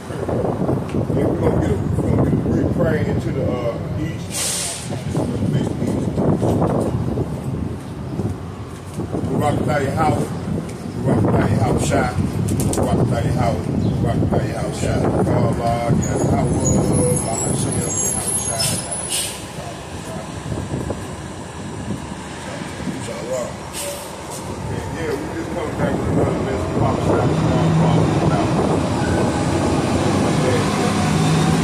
And we're gonna get a brief prayer into the east. Rockabye house, Rockabye house shot, Rockabye house, Rockabye house shot. Allah, yes, I was, Allah, Shem, house shot. Inshallah. And yeah, we just coming back with another lesson. Papa shot,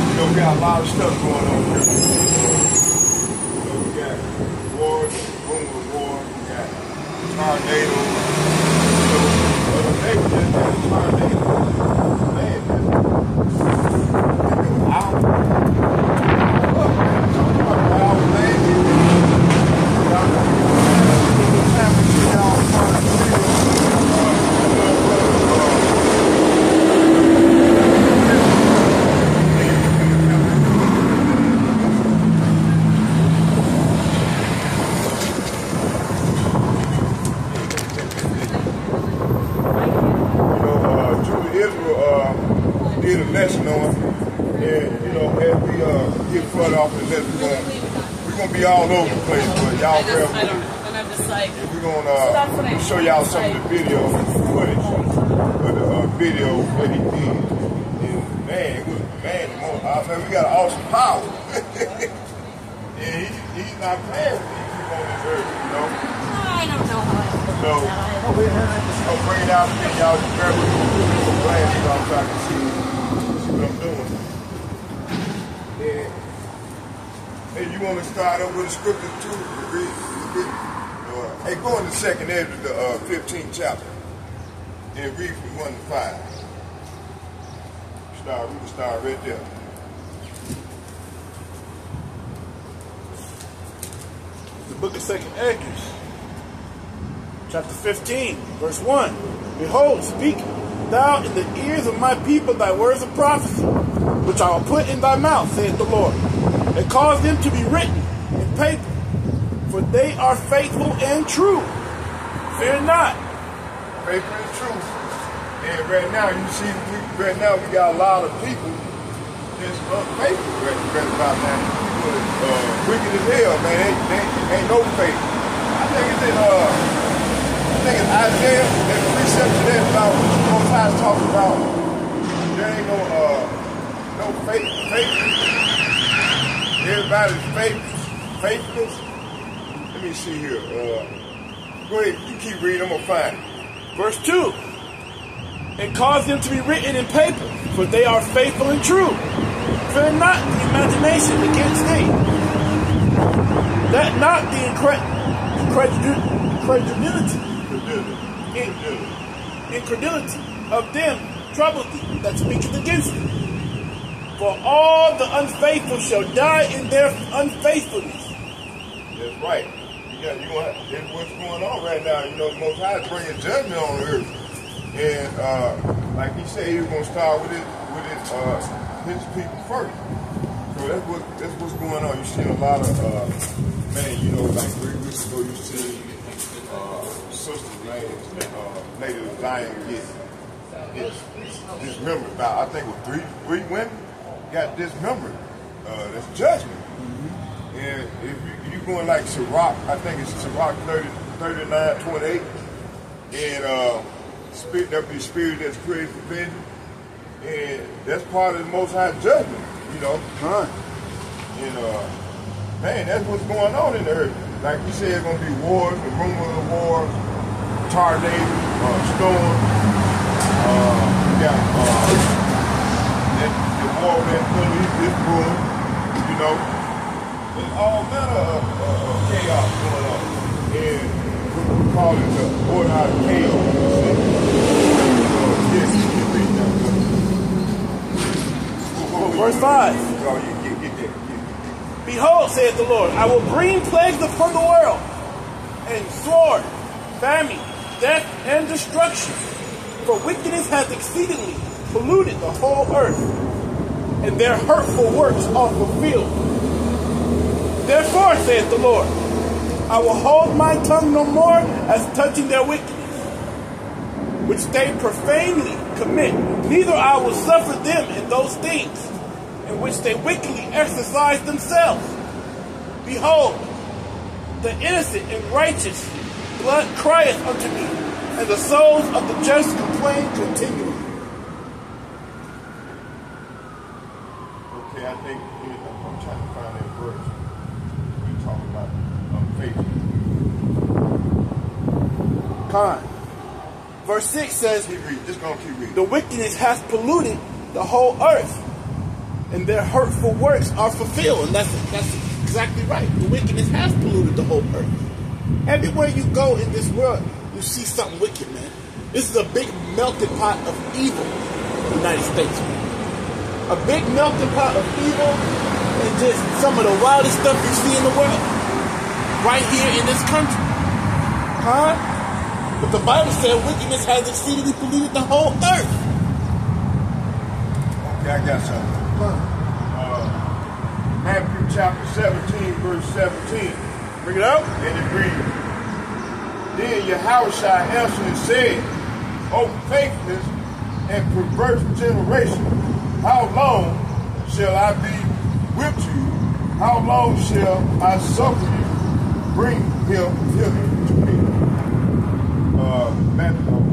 you know, we got a lot of stuff going on here. You know, we got wars, rumors of war, we got tornado, the neighbor just had a tornado. Man, did a lesson on, and you know, as we get further off the lesson, we're gonna be all over the place, but y'all bear with me. And we're gonna show y'all some of the video footage of the video that he did. And man, it was we got an awesome power. And he's not playing with these people on this earth, you know. I don't know how I feel about that. I'll bring it out again, y'all just bear with me. I'm glad y'all trying to see what I'm doing. Hey, you want to start up with the scripture too? Hey, go in the second edge of the 15th chapter and read from 1 to 5. We can start right there. The book of 2nd Esdras, chapter 15, verse 1. Behold, speak thou in the ears of my people thy words of prophecy, which I will put in thy mouth, saith the Lord, and cause them to be written in paper, for they are faithful and true. Fear not. Faithful and true. And right now, you see, we got a lot of people that's unfaithful right about that. People wicked as hell, man. Ain't no faith. I think it's Isaiah, that precept to that about what the Most High is talking about. There ain't no faith. Everybody's faithless. Let me see here. Go ahead, you keep reading, I'm gonna find it. Verse 2. And cause them to be written in paper, for they are faithful and true. Fear not the imagination against thee. Let not the incredulity of them trouble thee that speaketh against thee. For all the unfaithful shall die in their unfaithfulness. That's right. That's what's going on right now. You know, the Most High is bringing judgment on the earth. And like he said, he was going to start with his people first. So that's what's going on. You see a lot of, man, you know, like 3 weeks ago, you see sister, man, Lady of Zion get dismembered. About, I think it was three women got dismembered. That's judgment. Mm-hmm. And if you going like Sirach, I think it's Sirach 39:28, and there'll be spirit that's created for vengeance, and that's part of the Most High judgment, you know. And man, that's what's going on in the earth. Like you said, it's gonna be wars, the rumor of wars, tornadoes, storms. We got the war in the Middle East is brewing, you know. There's all manner of chaos going on, and we call it the order out of chaos. Verse 5. Behold, saith the Lord, I will bring plagues upon the world, and sword, famine, death, and destruction. For wickedness hath exceedingly polluted the whole earth, and their hurtful works are fulfilled. Therefore, saith the Lord, I will hold my tongue no more as touching their wickedness, which they profanely commit. Neither I will suffer them in those things in which they wickedly exercise themselves. Behold, the innocent and righteous blood crieth unto me, and the souls of the just complain continually. Okay, I think I'm trying to find that verse. We talking about faith. Con. Verse 6 says, Keep reading. Just gonna keep reading. the wickedness hath polluted the whole earth, and their hurtful works are fulfilled. And that's exactly right. The wickedness has polluted the whole earth. Everywhere you go in this world, you see something wicked, man. This is a big melting pot of evil in the United States, man. A big melting pot of evil and just some of the wildest stuff you see in the world. Right here in this country. Huh? But the Bible said wickedness has exceedingly polluted the whole earth. Okay, I got something. Matthew chapter 17, verse 17. Bring it up. And it reads, Then Yahushua answered and said, O faithless and perverse generation, how long shall I be with you? How long shall I suffer you? Bring him hither to me.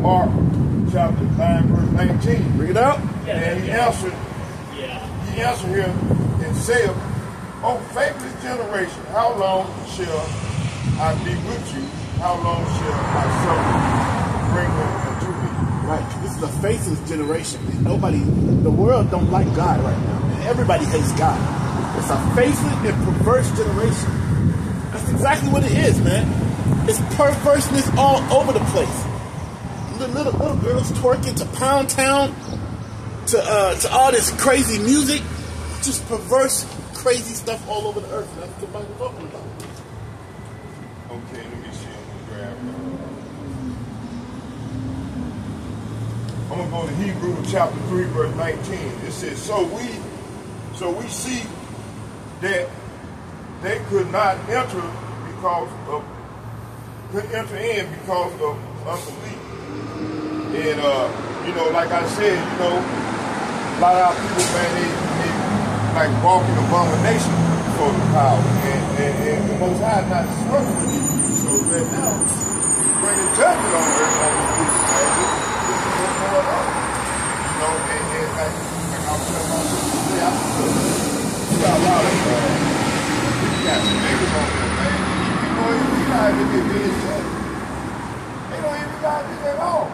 Mark chapter 9, verse 19. Bring it up. And he answered him and said, O faithless generation, how long shall I be with you? How long shall I suffer? Bring him unto me. Right. This is a faithless generation, man. The world don't like God right now, man. Everybody hates God. It's a faithless and perverse generation. That's exactly what it is, man. It's perverseness all over the place. Little girls twerking to Pound Town, to all this crazy music, just perverse, crazy stuff all over the earth. And that's what the Bible's talking about. Okay, let me see. I'm gonna go to Hebrews chapter 3, verse 19. It says, So we see that they could not enter in because of unbelief. And like I said, a lot of our people, man, they like walking abomination for the power. And the Most High not struggling with you. So right now, he's bringing judgment on earth on the people, man. This is what's going on. And like I was telling my sister today, we got a lot of we got some niggas on there, man. You don't even realize that they're being judged. They don't even realize this at all.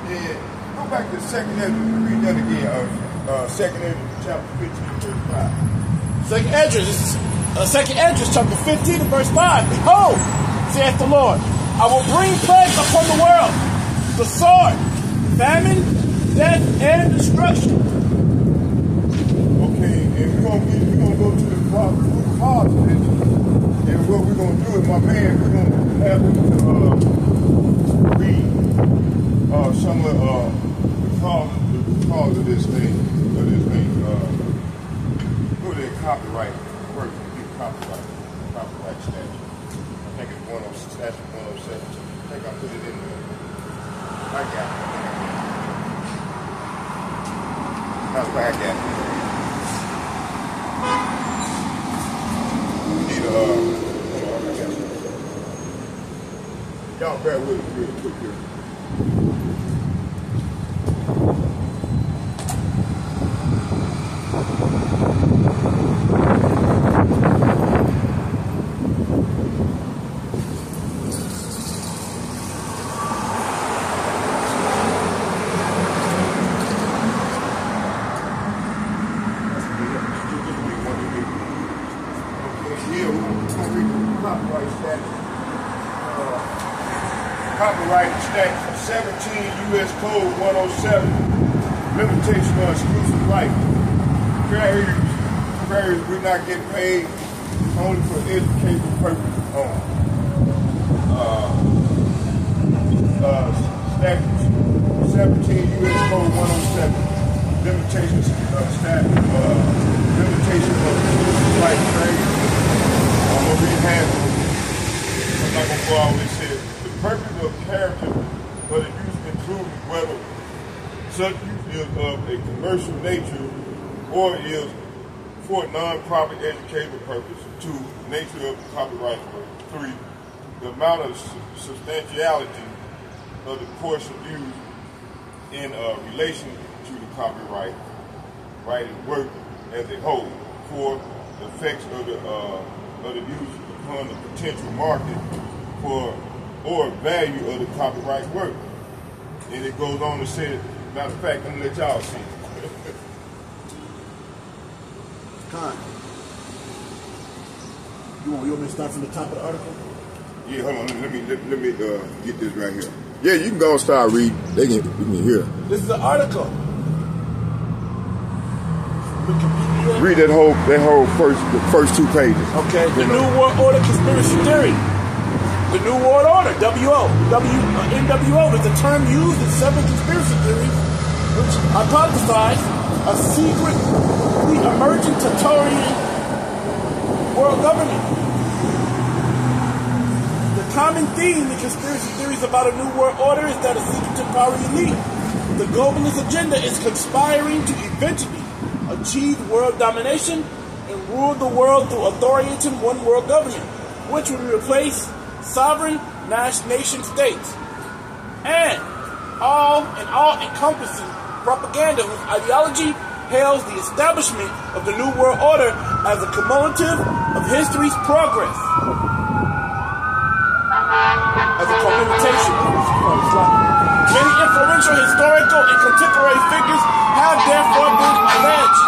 Yeah, go back to 2nd Ezra, read that again. 2nd Ezra chapter 15, verse 5. 2nd Ezra, this is 2nd Ezra chapter 15 and verse 5. Behold, saith the Lord, I will bring plagues upon the world, the sword, famine, death, and destruction. Okay, and we're gonna go to the root cause of this. And what we're gonna do is, my man, we're gonna have him to read some of the cause of this thing. Go to the copyright first. Copyright statute. I think it's statute 107. I think I put it in there. I got it. That's where I got it. We need y'all bear with us real quick here. Copyright statute 17 U.S. Code 107, limitation on exclusive right. Carriers will not get paid only for educational purposes only. Statute 17 U.S. Code 107, limitation of exclusive right. I'm going to read half of it. I'm not going to go all this here. The purpose of character of the use includes whether such use is of a commercial nature or is for non-profit educational purpose. 2, nature of copyright work. 3, the amount of substantiality of the portion used in relation to the copyright writing work as a whole. 4, the effects of the use upon the potential market for or value of the copyright work. And it goes on to say, matter of fact, I'm gonna let y'all see. Con. You want me to start from the top of the article? Yeah, hold on. Let me get this right here. Yeah, you can go and start reading. You can hear. This is the article. Wikipedia. Read that whole first 2 pages. Okay. The New World Order conspiracy theory. The New World Order, NWO, is a term used in several conspiracy theories which hypothesize a secretly emerging totalitarian world government. The common theme in conspiracy theories about a new world order is that a secretive power elite, the globalist agenda, is conspiring to eventually achieve world domination and rule the world through authoritarian one world government, which will replace sovereign nation states, and all-encompassing propaganda whose ideology hails the establishment of the New World Order as a cumulative of history's progress. As a commemoration of history's progress. Many influential historical and contemporary figures have therefore been alleged.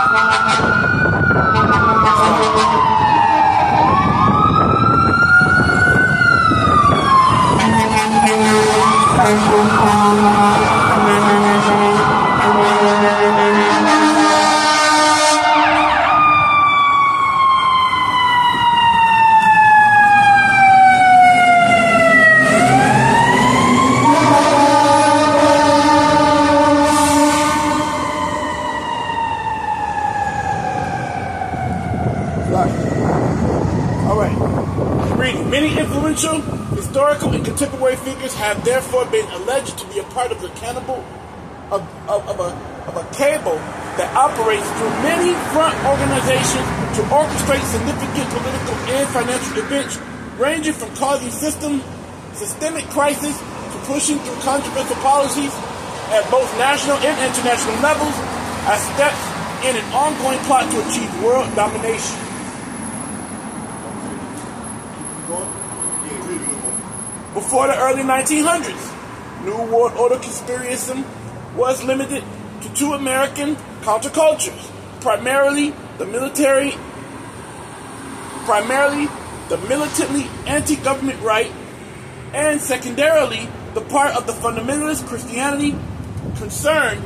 Historical and contemporary figures have therefore been alleged to be a part of the cannibal of a cable that operates through many front organizations to orchestrate significant political and financial events, ranging from causing systemic crisis to pushing through controversial policies at both national and international levels as steps in an ongoing plot to achieve world domination. Before the early 1900s, New World Order conspiracism was limited to 2 American countercultures, primarily the militantly anti-government right, and secondarily the part of the fundamentalist Christianity concerned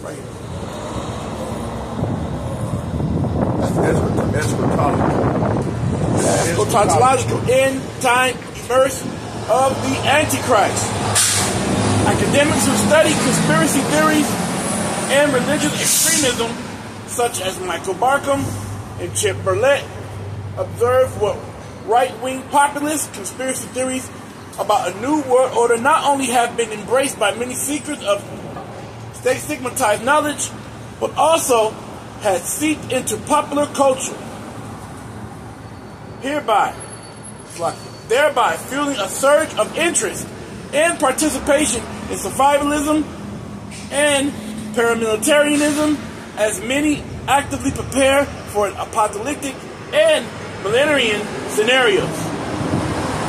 right here. Eschatological end-time immerse of the Antichrist. Academics who study conspiracy theories and religious extremism, such as Michael Barkham and Chip Berlet, observe what right-wing populist conspiracy theories about a new world order not only have been embraced by many seekers of state-stigmatized knowledge, but also had seeped into popular culture, thereby fueling a surge of interest and participation in survivalism and paramilitarism, as many actively prepare for apocalyptic and millenarian scenarios.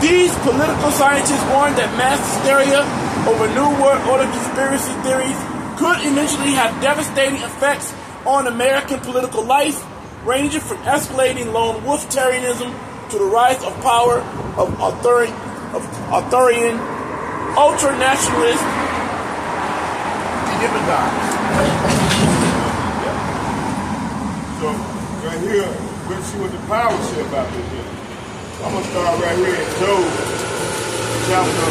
These political scientists warn that mass hysteria over New World Order conspiracy theories could eventually have devastating effects on American political life, ranging from escalating lone wolf-tarianism to the rise of power of authoritarian, ultra-nationalist demagogues. So, right here, let's see what the power say about this here. I'm going to start right here in Job chapter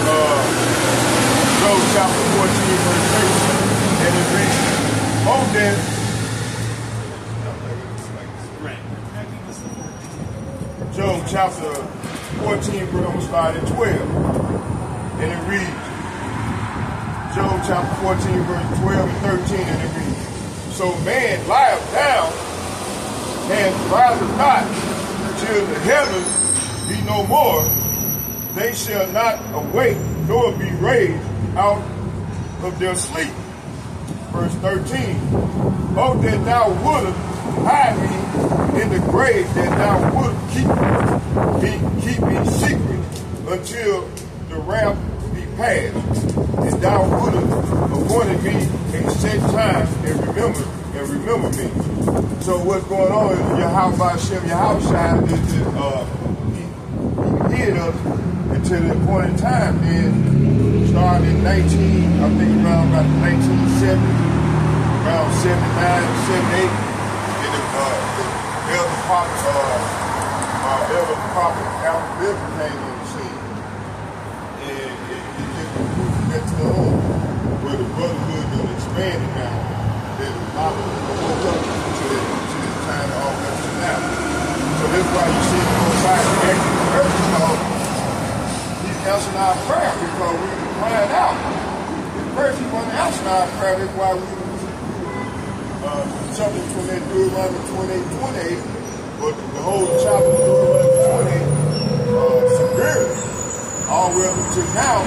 14, verse 8. And it reads, "Oh, then, Job chapter 14, but I'm going to start at 12. And it reads, Job chapter 14, verse 12 and 13, and it reads, so man lieth down and riseth not till the heavens be no more. They shall not awake, nor be raised out of their sleep. Verse 13, oh, that thou wouldest hide me in the grave, that thou wouldest keep me secret until the wrath be past, and thou wouldest appointed me a set time and remember me. So what's going on is Yahweh he hid us until the appointed time. Then starting in I think around about 1970, around 79, 78, and the elder prophet Alpha Bill came on the scene. And it just got to the home where the brotherhood is expanding now. There's a lot of people woke up to this time all up to now. So that's why you see the Most High acting the earth, because he's answering our prayer, because we were crying out. At first he wasn't answering our prayer, that's why we something from that Deuteronomy 28, but the whole chapter of Deuteronomy 28 severely, all the way up until now.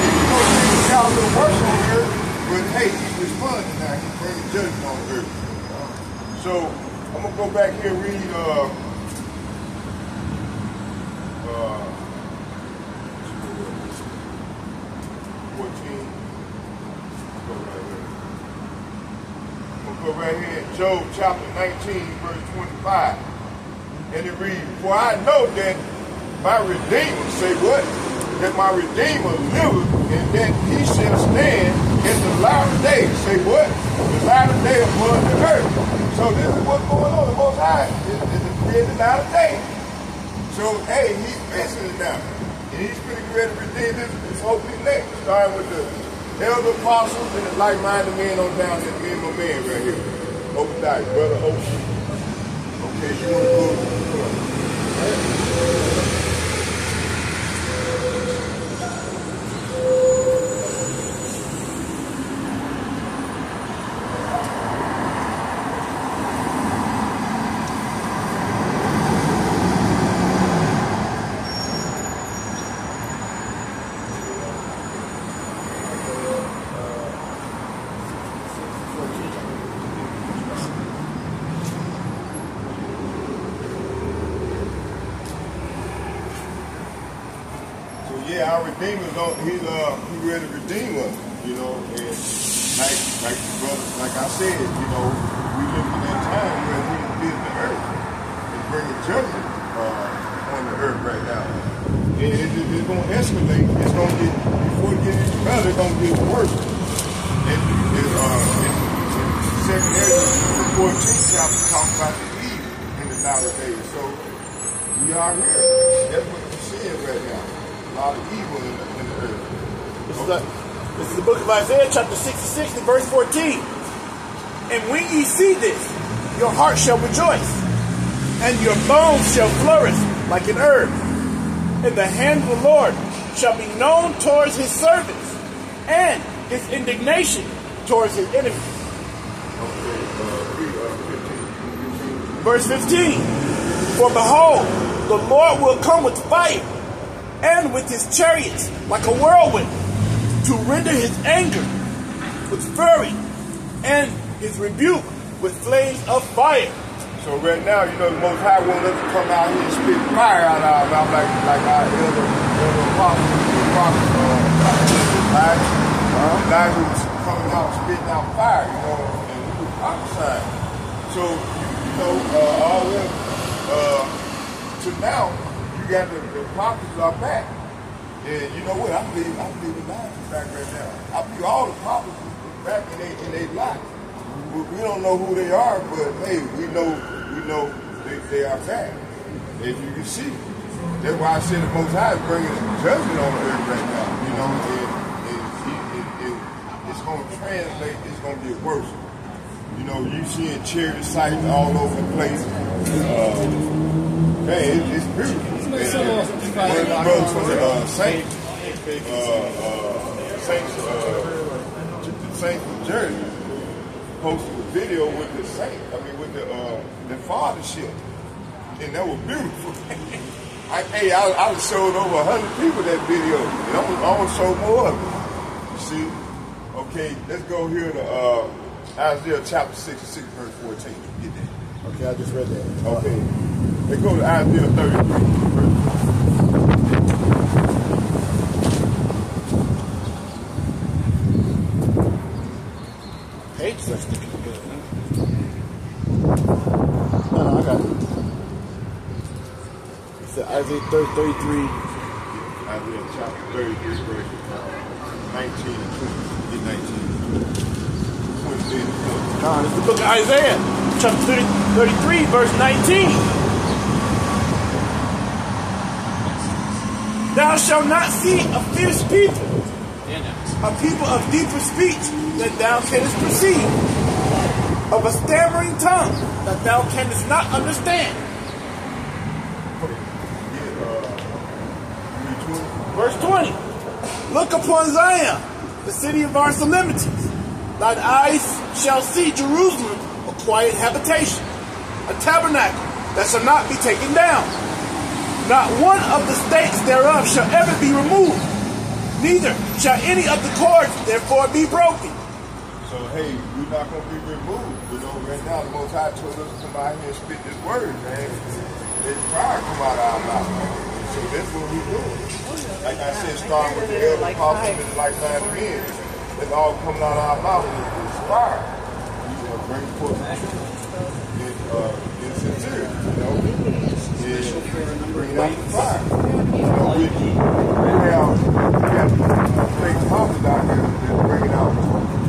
Even though things got a little worse on earth, but hey, he's responding now. He's bringing judgment on earth. So I'm gonna go back here and read 14. Go right here in Job chapter 19, verse 25. And it reads, for I know that my Redeemer, say what? That my Redeemer liveth, and that he shall stand in the latter day. Say what? The latter day upon the earth. So this is what's going on. The Most High is the latter day. So, hey, he's fixing it now. And he's pretty ready to redeem this whole elect, starting with the elder apostles and the like-minded men on down there. Me and my man right here. Obadiah, brother Ocean. Okay, you want to go? Yeah, our Redeemer's on. He's ready to redeem us, you know. And like I said, you know, we live in that time where he's visiting the earth and bringing judgment on the earth right now. And it's going to escalate. It's going to get, before it gets better, it's going to get worse. And in 2nd Ezra, the 14th chapter talks about the evil in the latter days. So we are here. That's what we're seeing right now. A lot of evil in the earth. This is the book of Isaiah, chapter 66, and verse 14. And when ye see this, your heart shall rejoice, and your bones shall flourish like an herb. And the hand of the Lord shall be known towards his servants, and his indignation towards his enemies. Verse 15. For behold, the Lord will come with fire, and with his chariots like a whirlwind, to render his anger with fury, and his rebuke with flames of fire. So right now, you know, the Most High wants us to come out here and spit fire out of our mouth like our elder prophet, Elijah was coming out spitting out fire, you know, and we were prophesying. So, you know, all the way to now, you got the prophets are back. And you know what? I believe Elijah's back right now. I believe all the prophets are back in their lives. We don't know who they are, but hey, we know they are back. As you can see. That's why I said the Most High is bringing judgment on the earth right now. You know, it's going to translate, it's going to get worse. You know, you seeing charity sites all over the place. Man, it's beautiful. one of the brothers from the Saints, Saints from Jersey, posted a video with the Saint. I mean, with the fathership, and that was beautiful. I showed over 100 people that video, and I'm gonna show more of it. You see? Okay, let's go here to Isaiah chapter 66, verse 14. Get that. Okay, I just read that. Okay, let's go to Isaiah 33, verse 14. Page that's looking good, huh? No, I got it. It's Isaiah 33. Isaiah chapter 33, verse 19 and 20. Get 19. 23 and 20. It's the book of Isaiah, chapter 33, verse 19. Thou shalt not see a fierce people, a people of deeper speech that thou canst perceive, of a stammering tongue that thou canst not understand. Verse 20. Look upon Zion, the city of our solemnities. Thine eyes shall see Jerusalem, a quiet habitation, a tabernacle that shall not be taken down. Not one of the stakes thereof shall ever be removed, neither shall any of the cords therefore be broken. So, hey, we're not going to be removed. You know, right now, the Most High told us to come out here and spit this word, man. Let fire come out of our mouth, man. So that's what we're doing. Like I said, starting with the elder apostles and like-minded men. It's all coming out of our mouth is fire. You bring forth in sincerity, you know. And bring out the fire. You know, we have fake prophets out here that's bringing out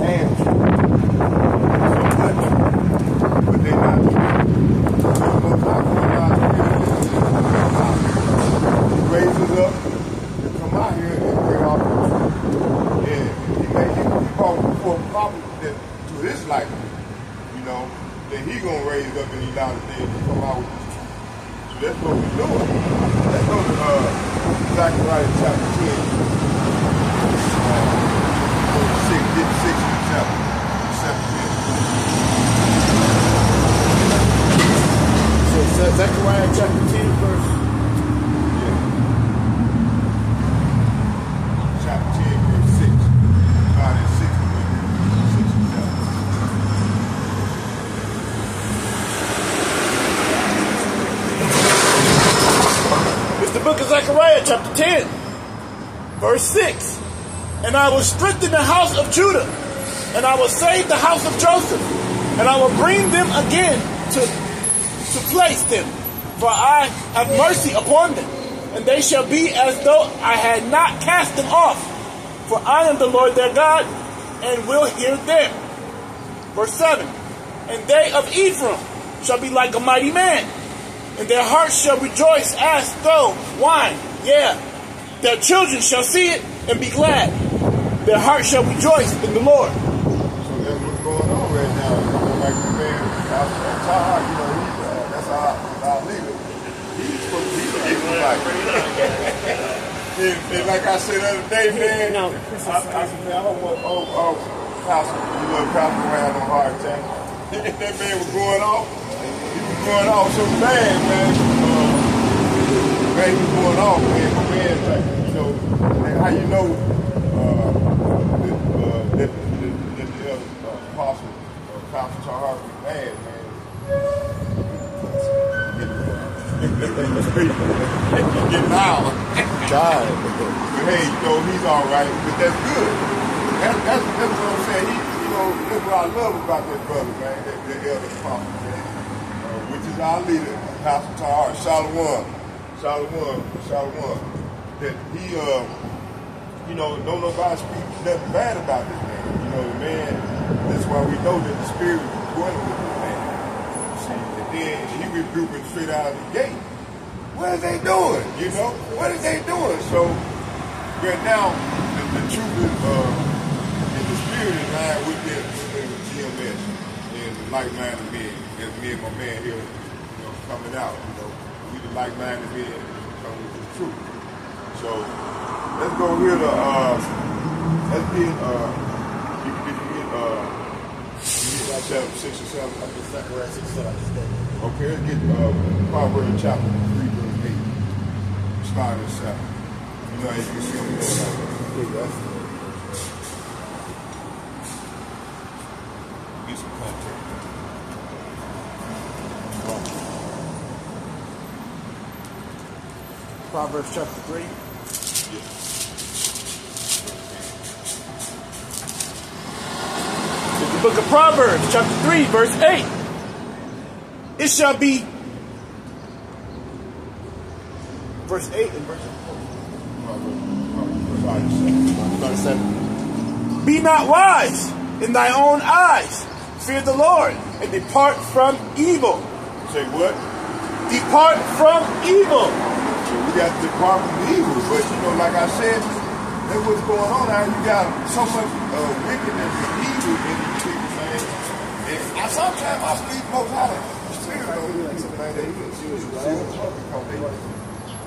hands. So much. But they're not true. So not coming out here. He raises up to come out here and bring out the truth. And he brought before prophet that to his life, you know, that he gonna raise up and he down the day to come out with this truth. So that's what we're doing. Let's go to Zechariah chapter 10. 6 and 7. So Zechariah chapter 10, verse. Chapter 10, verse 6. God is 6 and 7. It's the book of Zechariah chapter 10, verse 6. And I will strengthen the house of Judah, and I will save the house of Joseph, and I will bring them again to place them, for I have mercy upon them, and they shall be as though I had not cast them off, for I am the Lord their God, and will hear them. Verse 7. And they of Ephraim shall be like a mighty man, and their hearts shall rejoice as though wine, yea, their children shall see it and be glad. Their heart shall rejoice in the Lord. So that's what's going on right now. Like the man, Tahar, you know, that's our leader. He's supposed to be the Israelite. And like I said the other day, man, I said, man, I don't want Pastor, you know, Pastor around on hard time. That man was going off. He was going off so bad, man. Man, he was going off, man. My man, like, you know, how you know that the apostle, Pastor Tahar was mad, man. Get loud. God. But hey, you know, he's all right. But that's good. That's what I'm saying. You know, that's what I love about that brother, man. That elder apostle, man. Which is our leader, Pastor Tahar, Shalom. That he, you know, don't nobody speak nothing bad about this man. You know, the man, that's why we know that the spirit is dwelling with the man. See, and then he rebuked him straight out of the gate. What are they doing? You know, what are they doing? So, right now, the truth is, and the spirit is lying with them, GMS, and the like-minded men, as me and my man here, you know, coming out, you know, we the like-minded men, come with truth. So let's go here to let's get you can get chapter 6 or 7. I just Zechariah 6 7. I just did. Okay, let's get Proverbs chapter 3 verse 8. Start at 7. You know, as you can see on the board. Get some context. Proverbs chapter 3. Yeah. The book of Proverbs chapter 3 verse 8. It shall be verse 8 and verse 7. Be not wise in thy own eyes. Fear the Lord and depart from evil. Say what? Depart from evil. We got to depart from evil, but you know, like I said, that's what's going on now. You got so much wickedness and evil in these people, man. And sometimes I speak most out of spirit of these people, man. They because they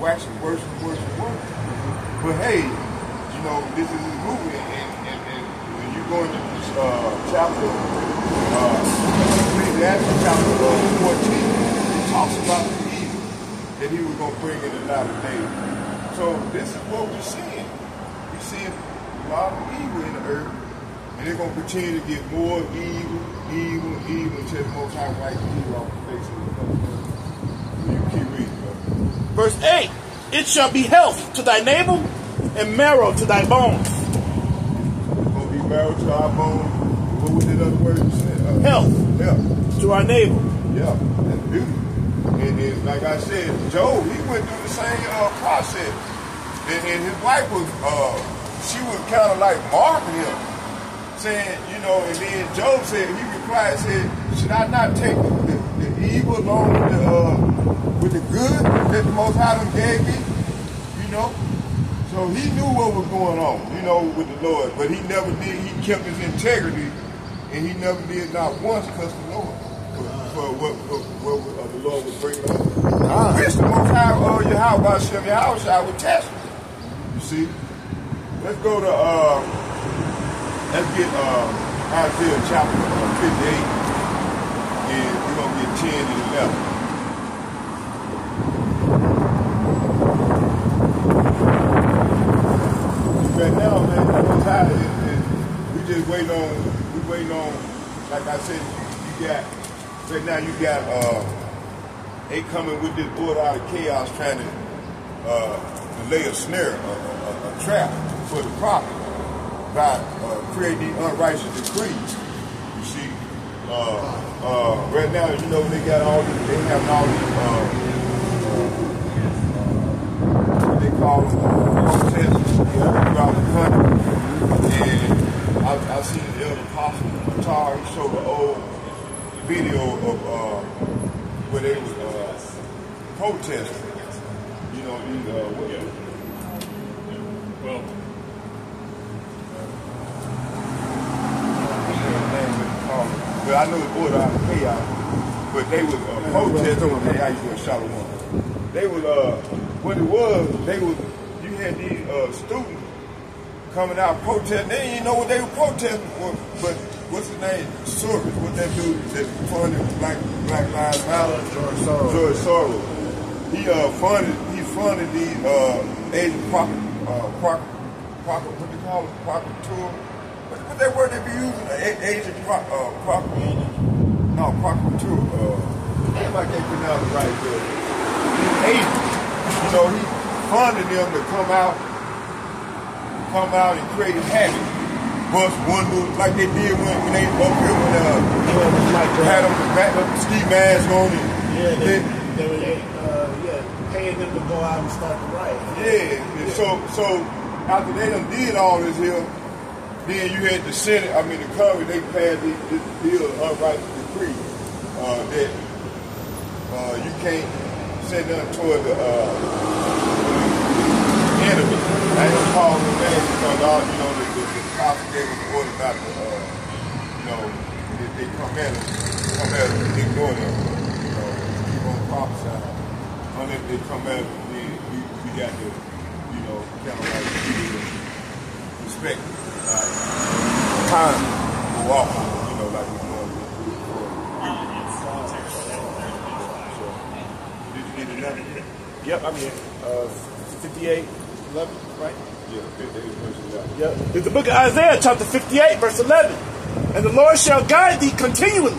waxing worse and worse and worse. But hey, you know, this is a movie, and when you go into chapter Ecclesiastes chapter 14, it talks about the evil that he was going to bring in the latter days. So this is what we're seeing. We're seeing a lot of evil in the earth, and they're going to continue to get more evil until the Most High wipe evil off the face of the earth. You keep reading, brother. Verse 8. It shall be health to thy navel and marrow to thy bones. It's going to be marrow to our bones. What was the other word you said? Health. Health. To our navel. Yeah, that's beautiful. And like I said, Job, he went through the same process. And his wife was, she was kind of like mocking him, saying, you know, and then Job said, he replied, said, should I not take the evil along with the good that the Most High done gave me? You know? So he knew what was going on, you know, with the Lord. But he never did, he kept his integrity, and he never did not once cuss the Lord for what the Lord was bringing up. Which the Most High, Yahweh would test him. You see? Let's go to, let's get Isaiah chapter 58, and we're going to get 10 and 11. Right now, man, the Most High we just waiting on, like I said, right now you got, they coming with this board out of chaos trying to lay a snare, a trap for the prophet by creating these unrighteous decrees. You see, right now, you know, they got all these, they have all these, what they call them, protests throughout the country. And I've seen the elder apostle Qatar, he showed an old video of where they was protesting. You know, well, I know it's border out of chaos, but they was protesting. Hey, how you doing, Shalom? They was what it was. They was you had these students coming out protesting. They didn't know what they were protesting for. But what's his name? Soros. What that dude that funded Black Lives Matter? George Soros. He funded these Asian what they call it? Provocateur. What that word they be using? Asian provocateur. If I can't pronounce it right there. He's Asian. You know, he funded them to come out and create havoc. Bust one little, like they did when they up here when had them the ski mask on it. Yeah, they were paying them to go out and start the riot. Yeah, and so after they done did all this here, then you had the Senate, I mean the Congress, they passed this bill of unrighteous decree that you can't send them toward the enemy. I ain't gonna call them names because all the prophet gave them the order not to, if they come at us, ignore them, keep on prophesying. Unless they come at us, we got to, you know, kind of like respect, like Time. go off, you know, like we're going to do for you. Did you get it done? Yep, I'm here. 58, 11, right? Yeah, 58 verse 11. Yep. It's the book of Isaiah, chapter 58, verse 11. And the Lord shall guide thee continually,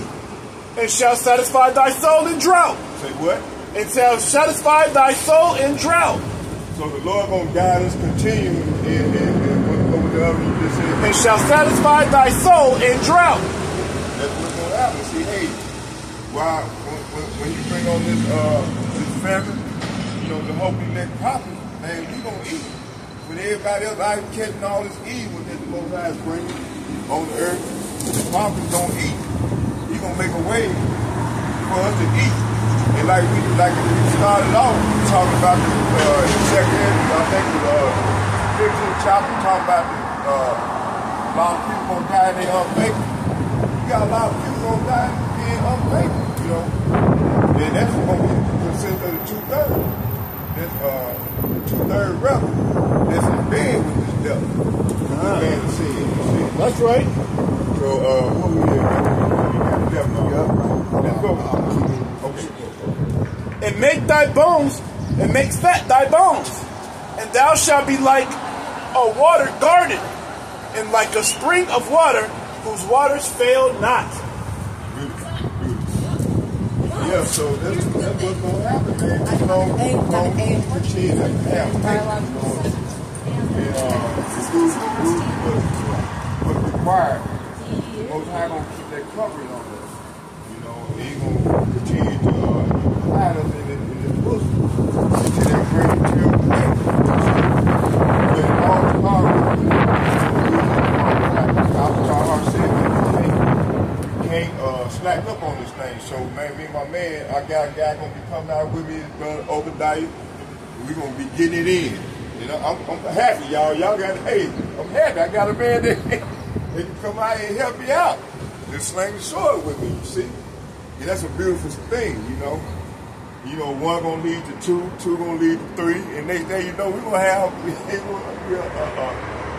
and shall satisfy thy soul in drought. Say what? And shall satisfy thy soul in drought. So the Lord gonna guide us continuing in what the other you just said. And shall satisfy thy soul in drought. That's what's gonna happen. See, hey, why when you bring on this famine, you know, the hope you let profit, man, we gonna eat. When everybody else out here catching all this evil that the Most High is bringing on the earth, the prophets don't eat. He gonna make a way for us to eat. And like we started off talking about the second, I think the 15th chapter, talking about a lot of people gonna die and they unfaithful. You got a lot of people gonna die being unfaithful, you know. And that's gonna be considered the 2/3. That's 2/3 rebel. That's in bed with this devil. Man, see. That's right. So what we here? Let's go. Okay. And make thy bones, and make fat thy bones. And thou shalt be like a water garden, and like a spring of water, whose waters fail not. Yeah, so that's what's going to happen, man. You know, don't continue to have faith, you know, and do what's required. The Most High going to keep that covering on us. You know, He going to continue to hide us in His bosom until that great terrible day. When all tomorrow, our said, can't slack up on this thing. So, man, me and my man, I got a guy gonna be coming out with me, his brother Obadiah. We gonna be getting it in. You know, I'm happy, y'all. Y'all got, hey, I'm happy. I got a man that can come out and help me out. Just sling the sword with me, you see? Yeah, that's a beautiful thing, you know. You know, one gonna lead to two gonna lead to three, and next day, you know, we're gonna have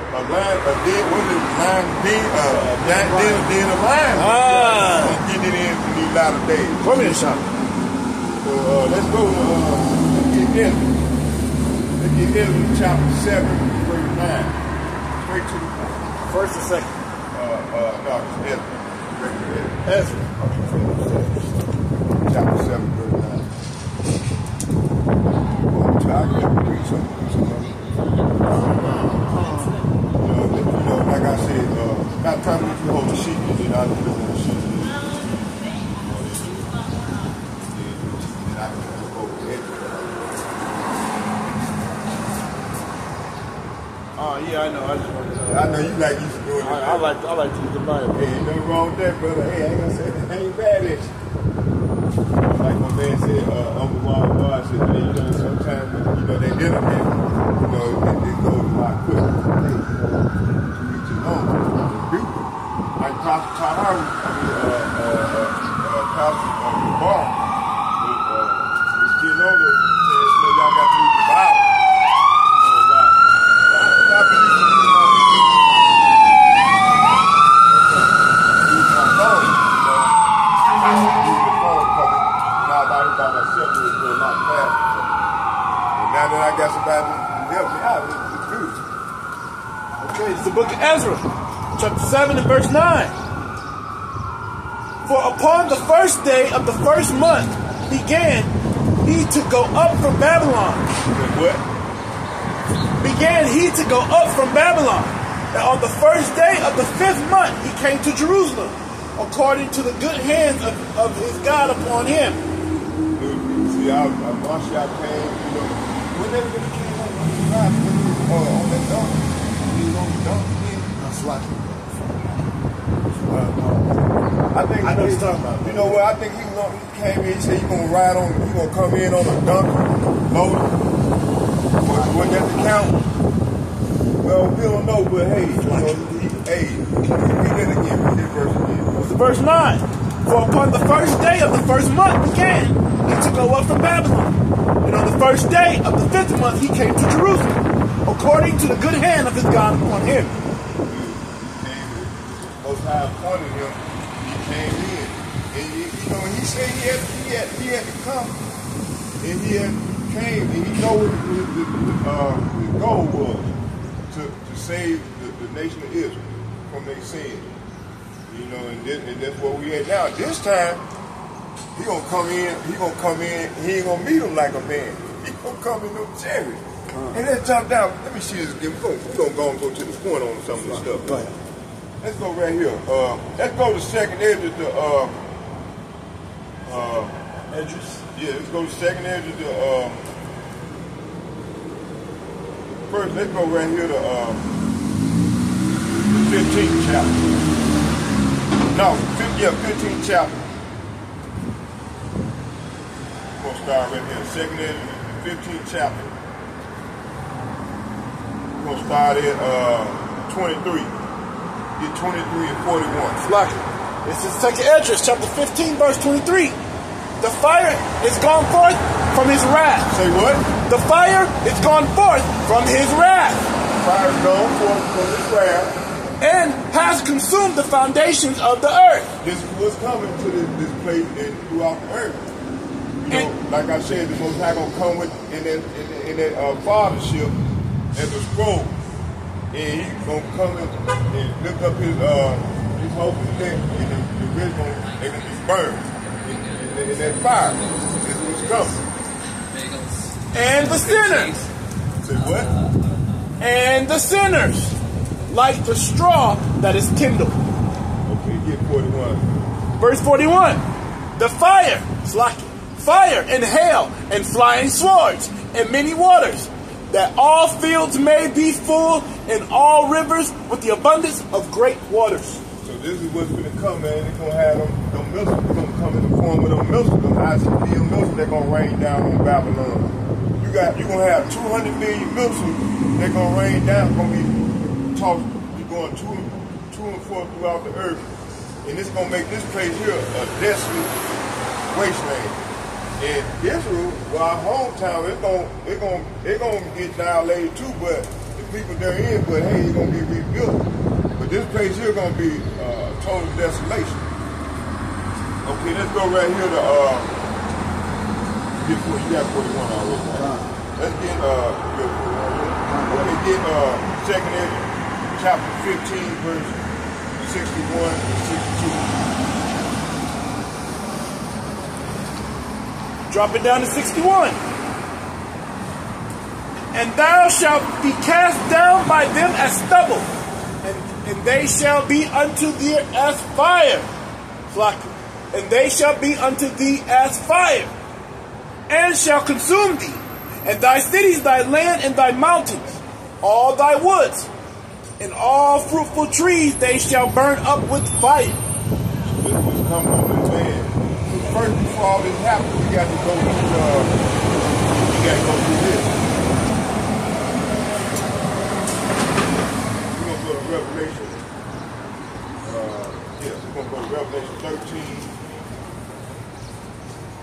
a line, a dead, what is it, line, dead a line. Getting it in for these latter days. Come here, shop. So let's go to, let's get Ezra. Let's get Ezra chapter 7, verse 9. Straight to the point. First or second? No, it's Ezra. Ezra. Chapter 7, verse 9. I can read something. Like I said, not trying to get you hold the sheep, and then I do the sheep. Then I can go over it. Oh, yeah, I know. I just wanted to I know you like used to doing it. I like to use the Bible. Hey, ain't nothing wrong with that, brother. Hey, I ain't gonna say that. Ain't bad at you. Like my man said, Uncle Wild God said, hey, you know, sometimes, you know, they did a man, you know, it goes a lot quicker. Like Pastor Tahar, Pastor Bar, was getting older, said, y'all got to read the Bible. Now that I got somebody to help me out, it's beautiful. Okay, it's the book of Ezra, chapter 7 and verse 9. For upon the first day of the first month began he to go up from Babylon. What? Began he to go up from Babylon. And on the first day of the 5th month he came to Jerusalem, according to the good hands of his God upon him. See, once y'all came, you know, whenever they came on that donkey, he was on the donkey. That's like I think I know what you're talking about. You know what? I think he came in. He said, "You gonna ride on? You gonna come in on a donkey, loaded? Wasn't that the count?" Well, we don't know, but hey, you know, hey, read that again. Read that verse again. It's verse 9. For upon the first day of the first month began he to go up from Babylon. And on the first day of the 5th month he came to Jerusalem, according to the good hand of his God upon him. Most High appointed him. He came in, and he said he had to come, and he came, and he know what his goal was to save the nation of Israel from their sins. And that's what we at now. This time, he gonna come in. He ain't gonna meet him like a man. He gonna come in no chariot. And let's jump down. Let me see this again. We're gonna go to the point on some of this stuff. Go ahead. Let's go right here. Let's go to second edge of the Edges. yeah, let's go to second edge of the first, let's go right here to the 15th chapter. No, 15th chapter. We're gonna start right here. Second edge of the 15th chapter. We're gonna start at 23. Get 23 and 41. Like it. This is 2nd Esdras, chapter 15, verse 23. The fire is gone forth from his wrath. Say what? The fire is gone forth from his wrath. Fire is gone forth from his wrath. And has consumed the foundations of the earth. This was coming to this place and throughout the earth. Like I said, the Most High gonna come with in that fathership as a scroll. And he's gonna come and lift up his hope and neck, and the rich they're gonna be burned in that fire. This is what's coming. And the sinners. Say what? And the sinners, like the straw that is kindled. Okay, get 41. Verse 41. The fire, fire and hail and flying swords and many waters, that all fields may be full and all rivers with the abundance of great waters. So this is what's going to come, man. They're going to have them missiles. They're going to come in the form of them missiles, them ICBM missiles. They're going to rain down on Babylon. You're going to have 200 million missiles. They're going to rain down. Going to be tossed. You're going to and fro throughout the earth. And it's going to make this place here a desolate wasteland. And Israel, well, our hometown, it's gonna get dilated too, but the people they're in, but hey, it's gonna be rebuilt. But this place here gonna be total desolation. Okay, let's go right here to get you got 41 already. Right? Let's get second Ezra, chapter 15, verse 61 and 62. Drop it down to 61. And thou shalt be cast down by them as stubble, and they shall be unto thee as fire. And they shall be unto thee as fire, and shall consume thee, and thy cities, thy land, and thy mountains, all thy woods, and all fruitful trees they shall burn up with fire. This was coming on the land. First, before all this happened, we got to go through this. We're going to go to Revelation. We're going to go to Revelation 13,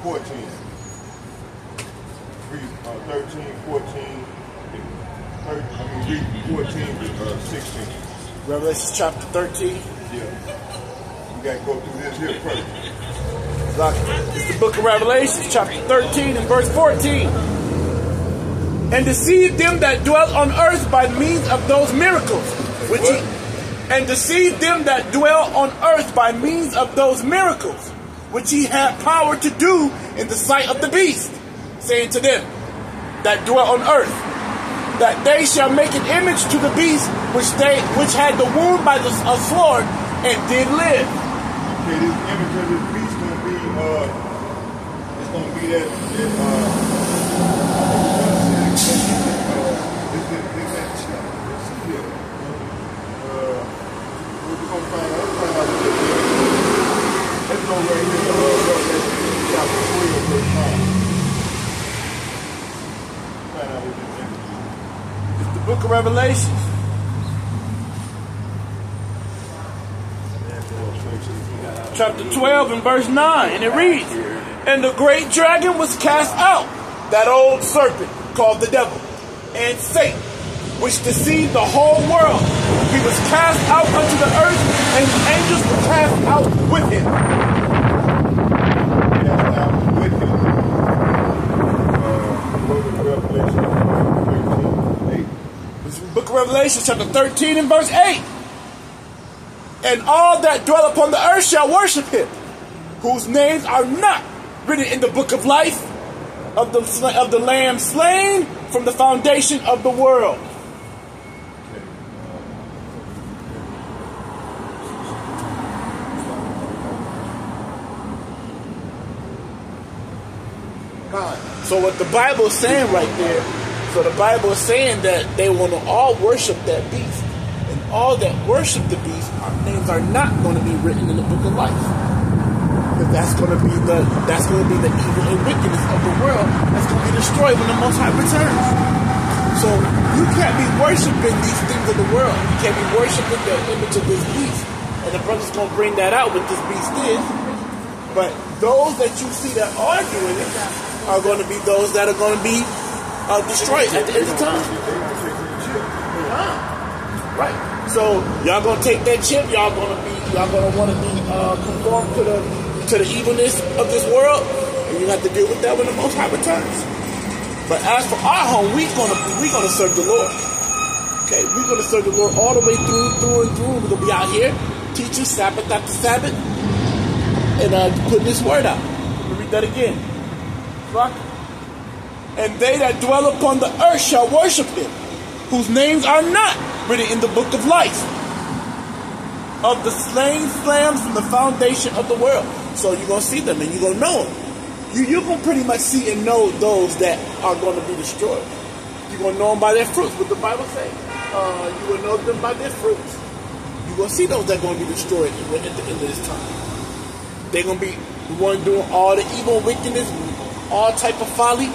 14. Read 13, 14, read 14 to 16. Revelation chapter 13. Yeah. We got to go through this here first. It's the book of Revelation, chapter 13 and verse 14. And deceive them that dwell on earth by means of those miracles, and deceive them that dwell on earth by means of those miracles, which he had power to do in the sight of the beast, saying to them that dwell on earth, that they shall make an image to the beast which had the wound by a sword and did live. Okay, this image of this beast it's going to be that we're going to find out let's go right here to chapter 12, verse 9. Find out what this image is. It's the book of Revelation. Chapter 12 and verse 9, and it reads, and the great dragon was cast out, that old serpent called the devil, and Satan, which deceived the whole world. He was cast out unto the earth, and the angels were cast out with him. Cast out with him. Book of Revelation, 13:8. This is the book of Revelation, chapter 13 and verse 8. And all that dwell upon the earth shall worship him, whose names are not written in the book of life of the Lamb slain from the foundation of the world. So what the Bible is saying right there, so the Bible is saying that they want to all worship that beast. And all that worship the beast, our names are not going to be written in the book of life. Because that's going to be the evil and wickedness of the world that's going to be destroyed when the Most High returns. So you can't be worshiping these things of the world. You can't be worshiping the image of this beast. And the brother's going to bring that out what this beast is. But those that you see that are doing it are going to be those that are going to be destroyed at the end of time. Right. So y'all gonna take that chip. Y'all gonna want to be conformed to the evilness of this world, and you have to deal with that when the Most High returns. But as for our home, we gonna serve the Lord. Okay, we're gonna serve the Lord all the way through and through. We're gonna be out here teaching Sabbath after Sabbath and putting this word out. Let me read that again. And they that dwell upon the earth shall worship him, whose names are not written in the book of life of the slain lambs from the foundation of the world. So you're going to see them and you're going to know them. You're going to pretty much see and know those that are going to be destroyed. You're going to know them by their fruits. What the Bible says. You will know them by their fruits. You're going to see those that are going to be destroyed at the end of this time. They're going to be the one doing all the evil wickedness, all type of folly.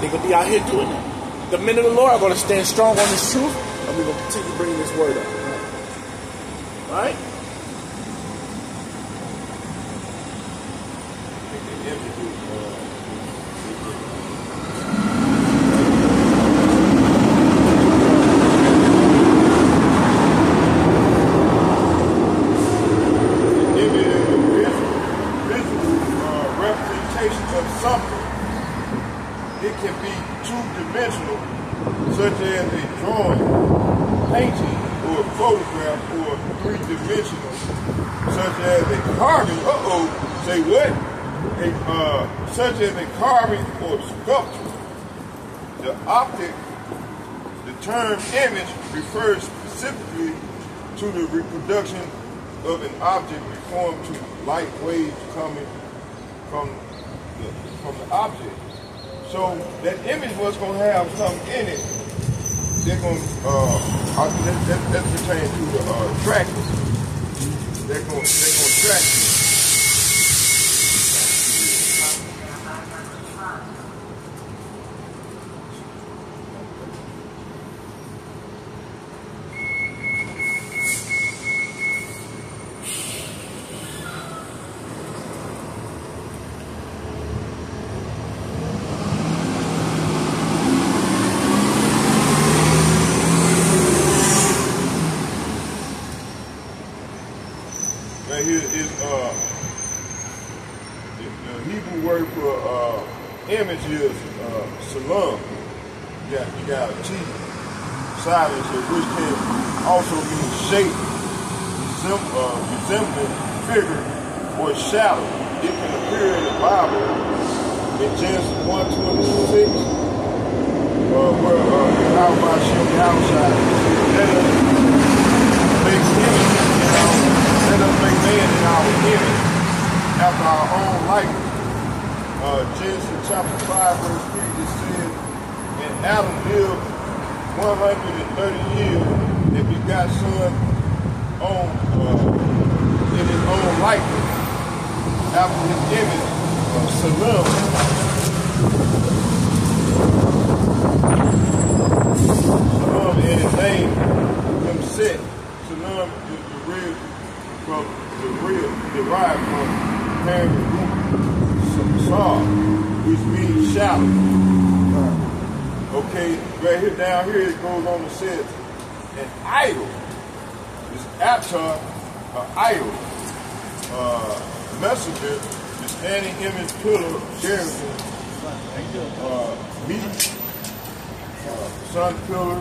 They're going to be out here doing it. The men of the Lord are going to stand strong on this truth, and we're going to continue bringing this word up. All right? Representation of something. It can be two-dimensional, such as a drawing, painting, or a photograph, or three-dimensional, such as a carving. Say what? Such as a carving or sculpture. The optic, the term image, refers specifically to the reproduction of an object conformed to light waves coming from the object. So that image was going to have something in it. They're going that pertains to the tracking. They're going to track you. Here is the Hebrew word for image is salam. You got a T silence, which can also mean shape, resembling, figure, or shadow. It can appear in the Bible in Genesis 1:26, where Yahweh shall be outside. Let us make man in our image, after our own likeness. Genesis chapter 5, verse 3, it says, and Adam lived 130 years and begot son in his own likeness, after his image, Salam. Salam and his name, him set. Salam is derived from parent root, Saul. which means shallow. Okay, right here, down here it goes on to say an idol. This Atar, an idol. Messenger, the standing image pillar, cherubim, meat, sun pillar.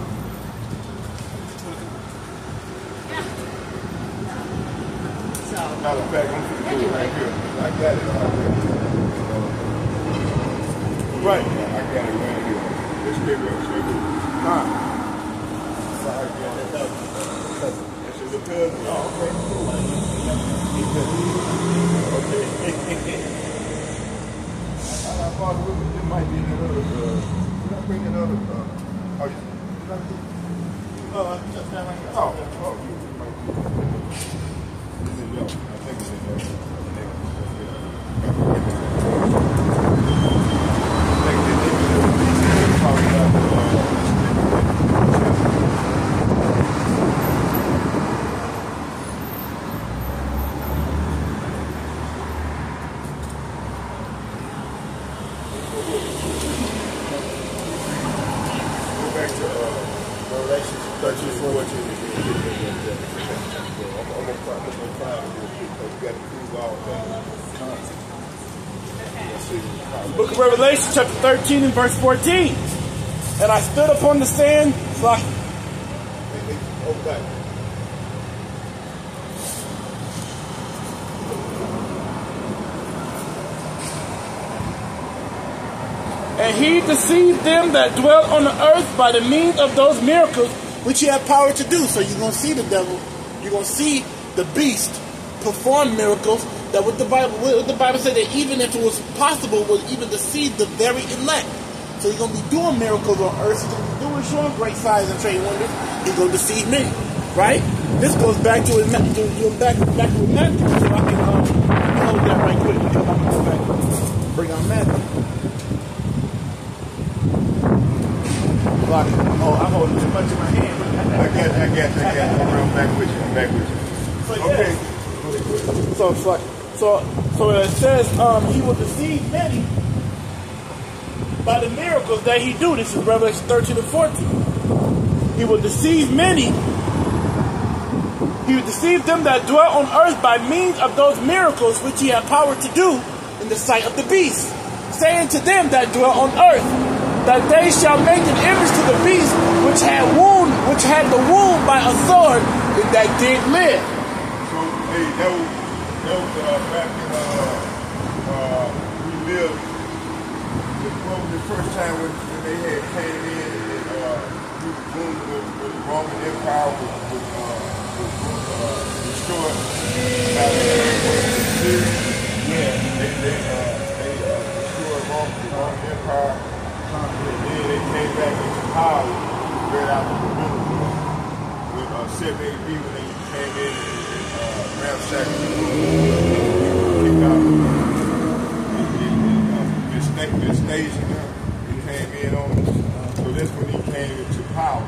Matter of fact, I'm going to do it right here. I got it right here. Right. I got it right here. Let's get it. This is a cousin. Oh, okay. Okay. I thought it might be another. Did I bring another? Oh, did I do? Just down right here. Oh. I think it's in there. Go back to Revelation 13:14. Book of Revelation, chapter 13 and verse 14. And I stood upon the sand. And he deceived them that dwelt on the earth by the means of those miracles which he had power to do. So you're going to see the devil. You're going to see the beast perform miracles that what the Bible said that even if it was possible, would even deceive the very elect. So he's going to be doing miracles on earth. He's going to be doing showing great signs and trade wonders. He's going to deceive many, right? This goes back to his back to Matthew. So I can hold that right quick. Bring on Matthew. Oh, I'm holding too much in my hand. I get. I'm back with you. So, okay. So it says he will deceive many by the miracles that he do. This is Revelation 13 and 14. He will deceive many. He will deceive them that dwell on earth by means of those miracles which he had power to do in the sight of the beast, saying to them that dwell on earth, that they shall make an image to the beast which had the wound by a sword, and that did live. So, hey, that was back in we lived. What was the first time when they had came in and we were doing the Roman Empire was destroyed. They destroyed the Roman Empire. And then they came back into power right after the Roman with 7 AD when they came in and ransacked the stage. He came in on us. So that's when he came into power.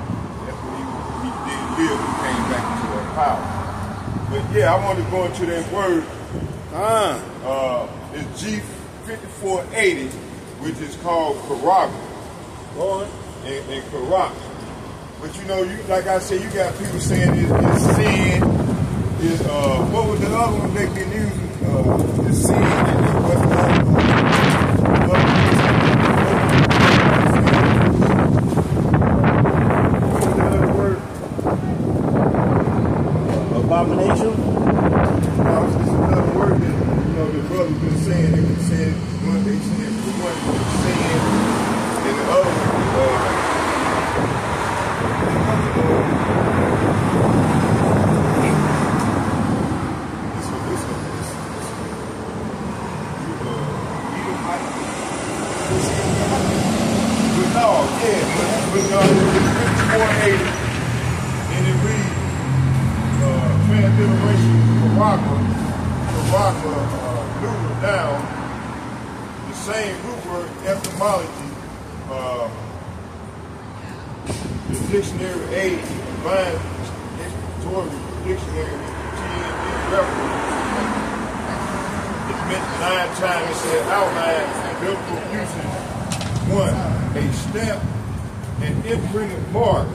That's when he did live and came back into that power. But yeah, I want to go into that word. It's G5480. Which is called Karak. And Karak. But you know, like I said, you got people saying it's sin. What was the other one they've been using? It's sin and what's the other one? What was the other word? Abomination? No, it's just another word that, the brothers been saying. They've been saying one they said. One was saying, and the other one, but 5480, and it reads, transliteration, Karaka, neuter down. Same root word, etymology, the dictionary aid, combined explanatory dictionary, TND reference. It's 9 times it said outline biblical uses. 1, a stamp, an imprinted mark.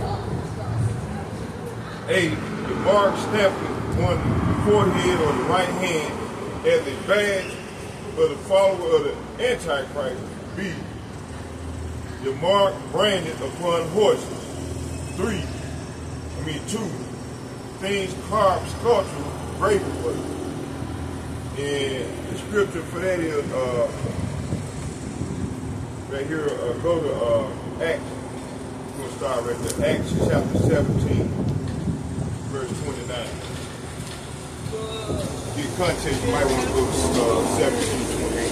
A, the mark stamped on the forehead or the right hand as a badge for the follower of the Antichrist. B, the mark branded upon horses. 2, things carved sculptural graven work. And the scripture for that is right here, go to Acts. We're going to start right there. Acts chapter 17, verse 29. In context, you might want to go to 17, 28.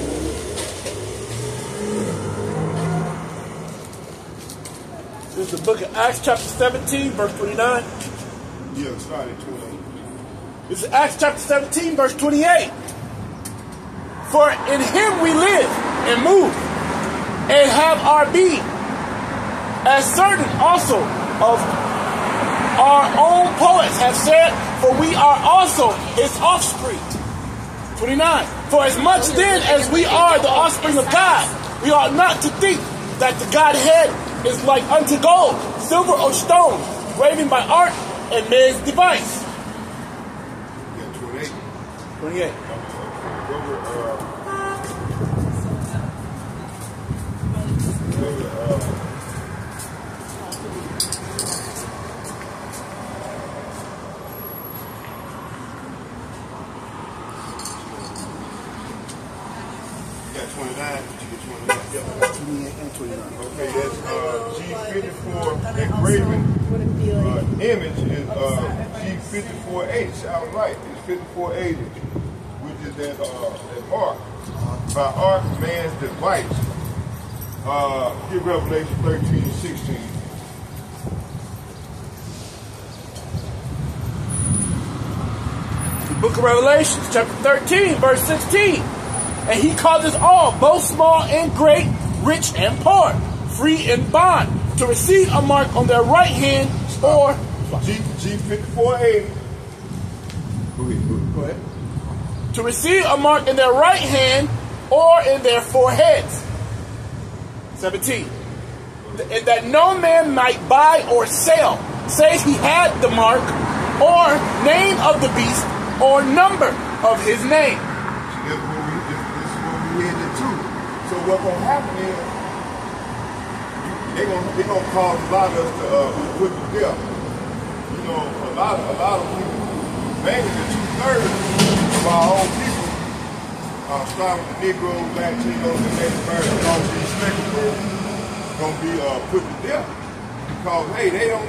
This is the book of Acts chapter 17, verse 29. Yeah, start at 28. This is Acts chapter 17, verse 28. For in him we live and move and have our being, as certain also of our own poets have said, for we are also his offspring. 29. For as much then as we are the offspring of God, we ought not to think that the Godhead is like unto gold, silver, or stone, graven by art and man's device. 28. 28. Okay, that's G54. That graven image is G5480. Sounds right. It's 5480, which is that mark by art man's device. Give Revelation 13:16. The book of Revelation, chapter 13, verse 16. And he causes all, both small and great, rich and poor, free and bond, to receive a mark on their right hand or G5480. Go ahead. To receive a mark in their right hand or in their foreheads. 17. And that no man might buy or sell, save he had the mark or name of the beast or number of his name. So what's going to happen is they're going to cause a lot of us to put to death. You know, a lot of people, mainly the 2/3 of our own people, starting with the Negroes, Latinos, and Native Americans, all these Mexican going to be put to death because hey, they don't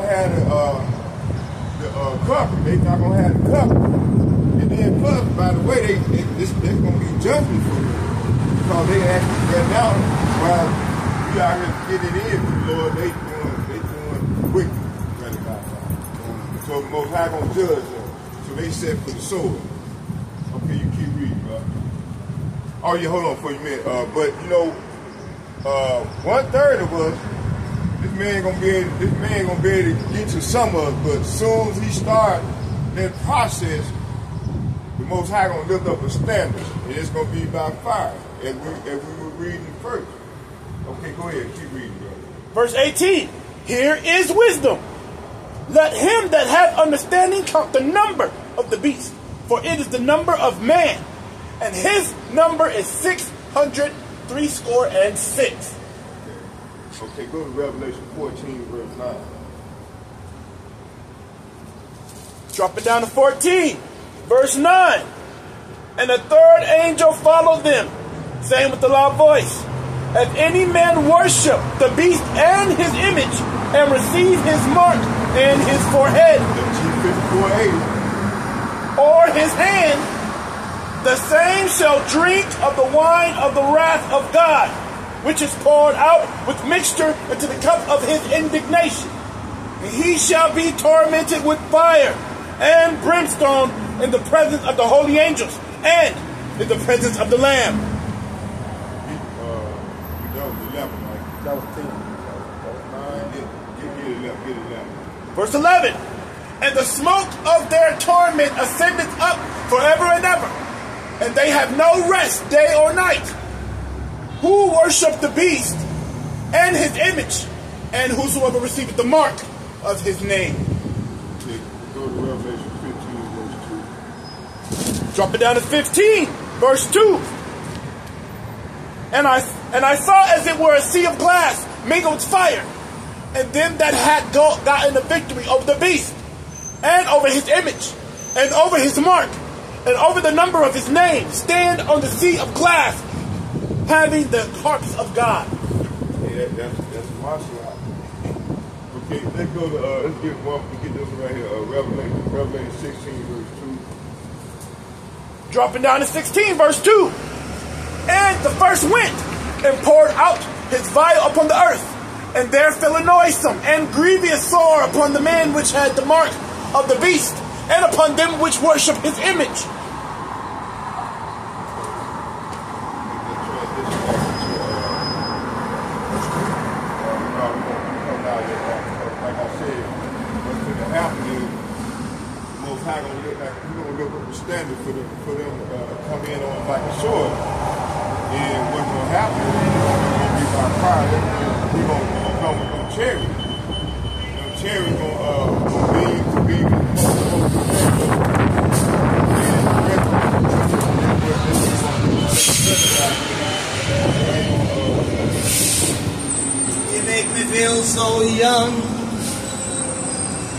have the cover. They not going to have the cover. And then plus, by the way, there's going to be judgment for them because they actually right now while we out here getting in with the Lord, they doing wicked right about that. So the Most High going to judge them. So they set for the sword. Okay, you keep reading, bro. Oh yeah, hold on for a minute. But you know, 1/3 of us, this man gonna be able to get to some of us. But as soon as he start that process, the Most High gonna lift up a standard, and it's gonna be by fire, as we were reading first. Okay, go ahead, keep reading, brother. Verse 18. Here is wisdom. Let him that hath understanding count the number of the beast, for it is the number of man, and his number is 666. Okay, go to Revelation 14, verse 9. Drop it down to 14, verse 9. And the third angel followed them, saying with a loud voice, if any man worship the beast and his image, and receive his mark in his forehead, or his hand, the same shall drink of the wine of the wrath of God, which is poured out with mixture into the cup of his indignation. And he shall be tormented with fire and brimstone in the presence of the holy angels and in the presence of the Lamb. That was 11, right? That was 10. Get 11. Verse 11. And the smoke of their torment ascendeth up forever and and they have no rest day or night, who worship the beast and his image, and whosoever receiveth the mark of his name. Go to Revelation 15, verse 2. Drop it down to 15, verse 2. And I saw as it were a sea of glass mingled with fire, and them that had gotten the victory over the beast, and over his image, and over his mark, and over the number of his name, stand on the sea of glass, having the harps of God. Yeah, that's martial art. Okay, let's go to let's get this one right here. Revelation 16, verse 2. Dropping down to 16, verse 2. And the first went and poured out his vial upon the earth, and there fell a noisome and grievous sore upon the man which had the mark of the beast, and upon them which worship his image. Standard for them come in on like a sword, and what's going to happen is going to be by fire. We're going to come with them chariots. Them chariots going to be You make me feel so young.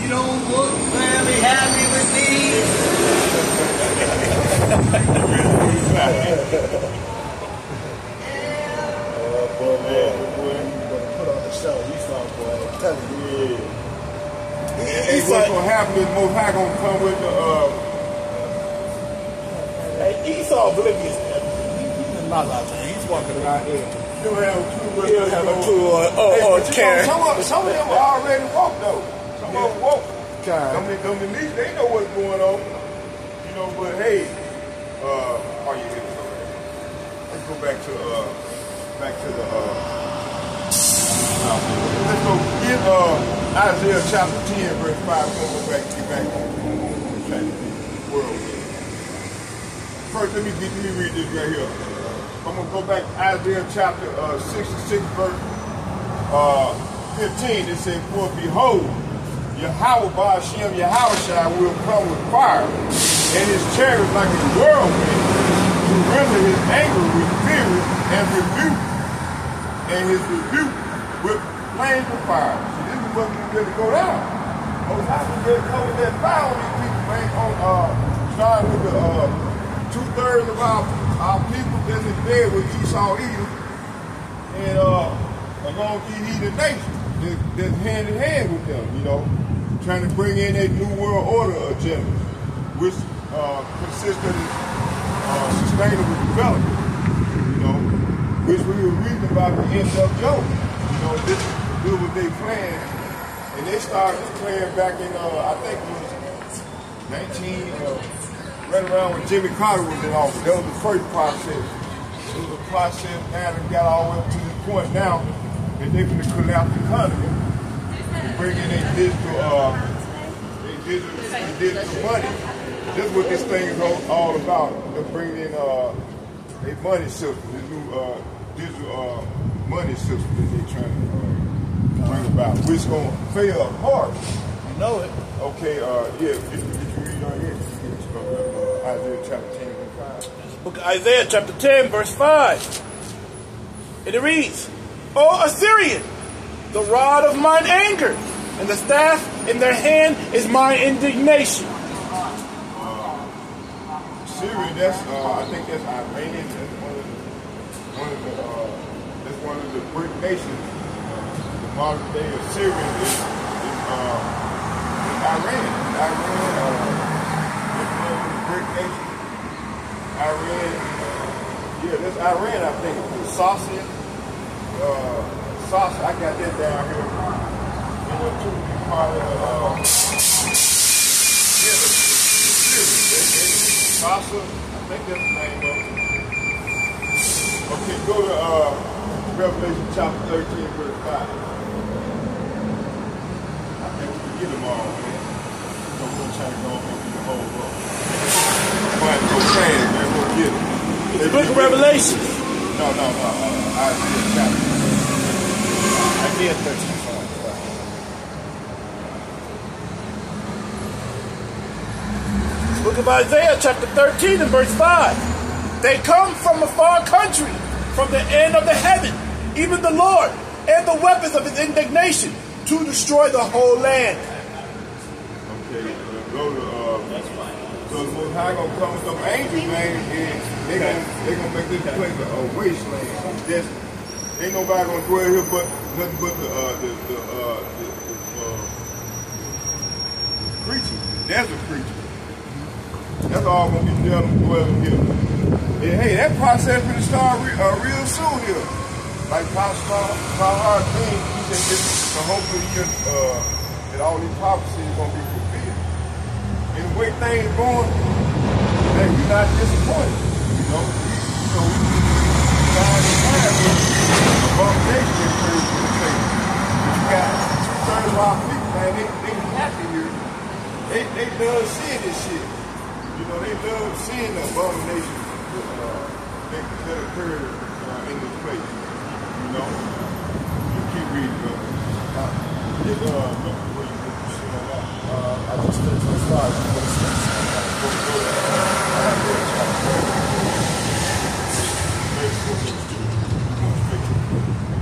You don't look very happy with me. What's gonna happen is Most High gonna come with the Hey, Esau oblivious. He's not out there. He's walking around here. You don't have a clue. He don't have a clue or care. Some of them already woke though. Some of them woke. Them elites, they know what's going on. You know, but hey, are you here? Let's go back to the let's go get Isaiah chapter 10, verse 5. We're gonna go back, get back on the world. First, let me read this right here. I'm gonna go back to Isaiah chapter 66, verse 15. It says, "For behold, Yahweh Ba'ashem Yahushua will come with fire, and his chariot like a whirlwind, to render his anger with fury and rebuke, and his rebuke with flames of fire." See, this is what's going to go down. Most High will get come with that fire on these people, man. Starting with the 2/3 of our people that's in bed with Esau Edom, and along with these heathen nations that's hand in hand with them, you know, trying to bring in that new world order agenda, which consists of sustainable development, you know, which we were reading about the end of Job. You know, this was their plan, and they started playing back in, I think it was 19, right around when Jimmy Carter was in office. That was the first process. It was a process now that got all the way up to the point now that they're going to collapse the economy. Bring in a digital money. This is what this thing is all about. They're bringing in a money system, this new digital money system that they're trying to bring about, which is going to fail apart. You know it. Okay, yeah, if you read on here, Isaiah chapter 10, verse 5. Book of Isaiah chapter 10, verse 5. And it reads, "O Assyrian, the rod of mine anger, and the staff in their hand is my indignation." Syria, that's I think that's Iranian. That's one of the Greek nations. The modern day of Syria is Iran. Iran is one of the Greek nations. Iran, yeah, that's Iran. I think it's Saucy. Saucy, I got that down here. You know, too, part of Sasa, I think that's the name of it. Okay, go to Revelation chapter 13, verse 5. I think we can get them all, man. So we're going to try to go through the whole book. But go fast, man, we'll get it. The book of Revelation. No. Isaiah 13. Book of Isaiah, chapter 13 and verse 5. They come from a far country, from the end of the heaven, even the Lord, and the weapons of his indignation, to destroy the whole land. Okay, so the Most High gonna come with some angels, man, and they gonna make this place a wasteland. Just ain't nobody gonna dwell here but nothing but the creatures, the desert creatures. That's all gonna be dwelling here. And hey, that process will start real soon here. Like Pastor Hard thing, he said so hopefully that all these prophecies are gonna be fulfilled. And the way things going, man, you're not disappointed. You know, so we find the time abomination in praise to the faith. You got 2/3 of our people, man, they happy here. They love seeing this shit. You know, they love seeing the abomination that occurred in this place. You know, you keep reading, bro. I just finished my slide.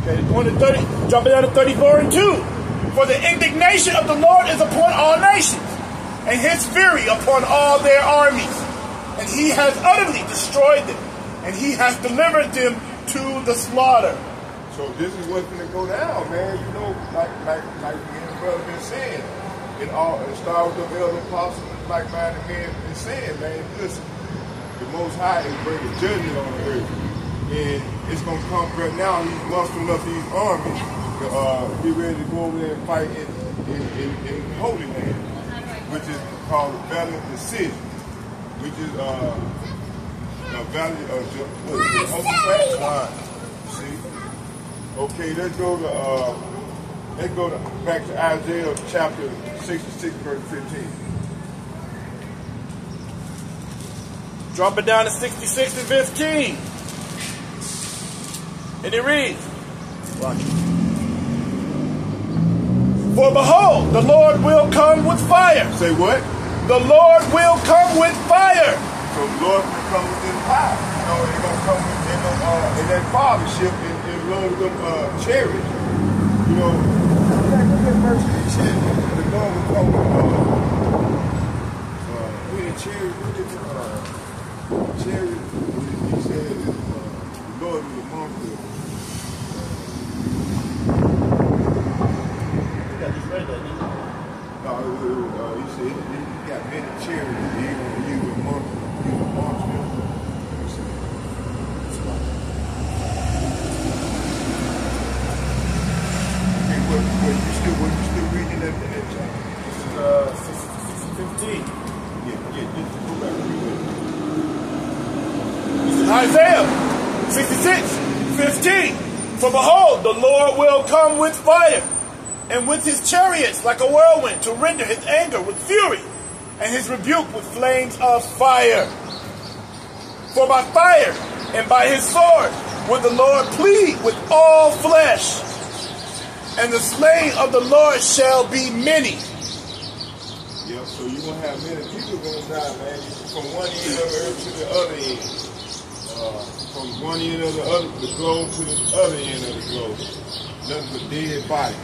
Okay, going to 30, jumping down to 34 and 2. For the indignation of the Lord is upon all nations, and his fury upon all their armies. And he has utterly destroyed them, and he has delivered them to the slaughter. So this is what's going to go down, man. You know, like me and the brother been saying. It start with the elder apostles, like-minded men been saying, man, listen, the Most High is bringing judgment on the earth. And it's going to come right now. He's mustering up these armies to get ready to go over there and fight in Holy Land, which is called the Valley Decision, which is the Valley of Jehoshaphat. See? Okay, let's go back to Isaiah chapter 66, verse 15. Drop it down to 66 and 15. And it reads, watch it. For behold, the Lord will come with fire. Say what? The Lord will come with fire. So the Lord will come with this fire. You know, they're going to come in that fathership and love them chariots. You know, that verse he said the Lord will come with chariot. He said the Lord will come with. No, he said he got many chariots. He ain't going to use a monster. Okay, what you still reading that chapter? This is 15. Yeah, just go back and read it. This is Isaiah 66, 15. For behold, the Lord will come with fire, and with his chariots like a whirlwind, to render his anger with fury, and his rebuke with flames of fire. For by fire and by his sword will the Lord plead with all flesh, and the slain of the Lord shall be many. Yeah, so you're going to have many people going to die, man. From one end of the earth to the other end. From one end of the globe to the other end of the globe. Nothing but dead bodies.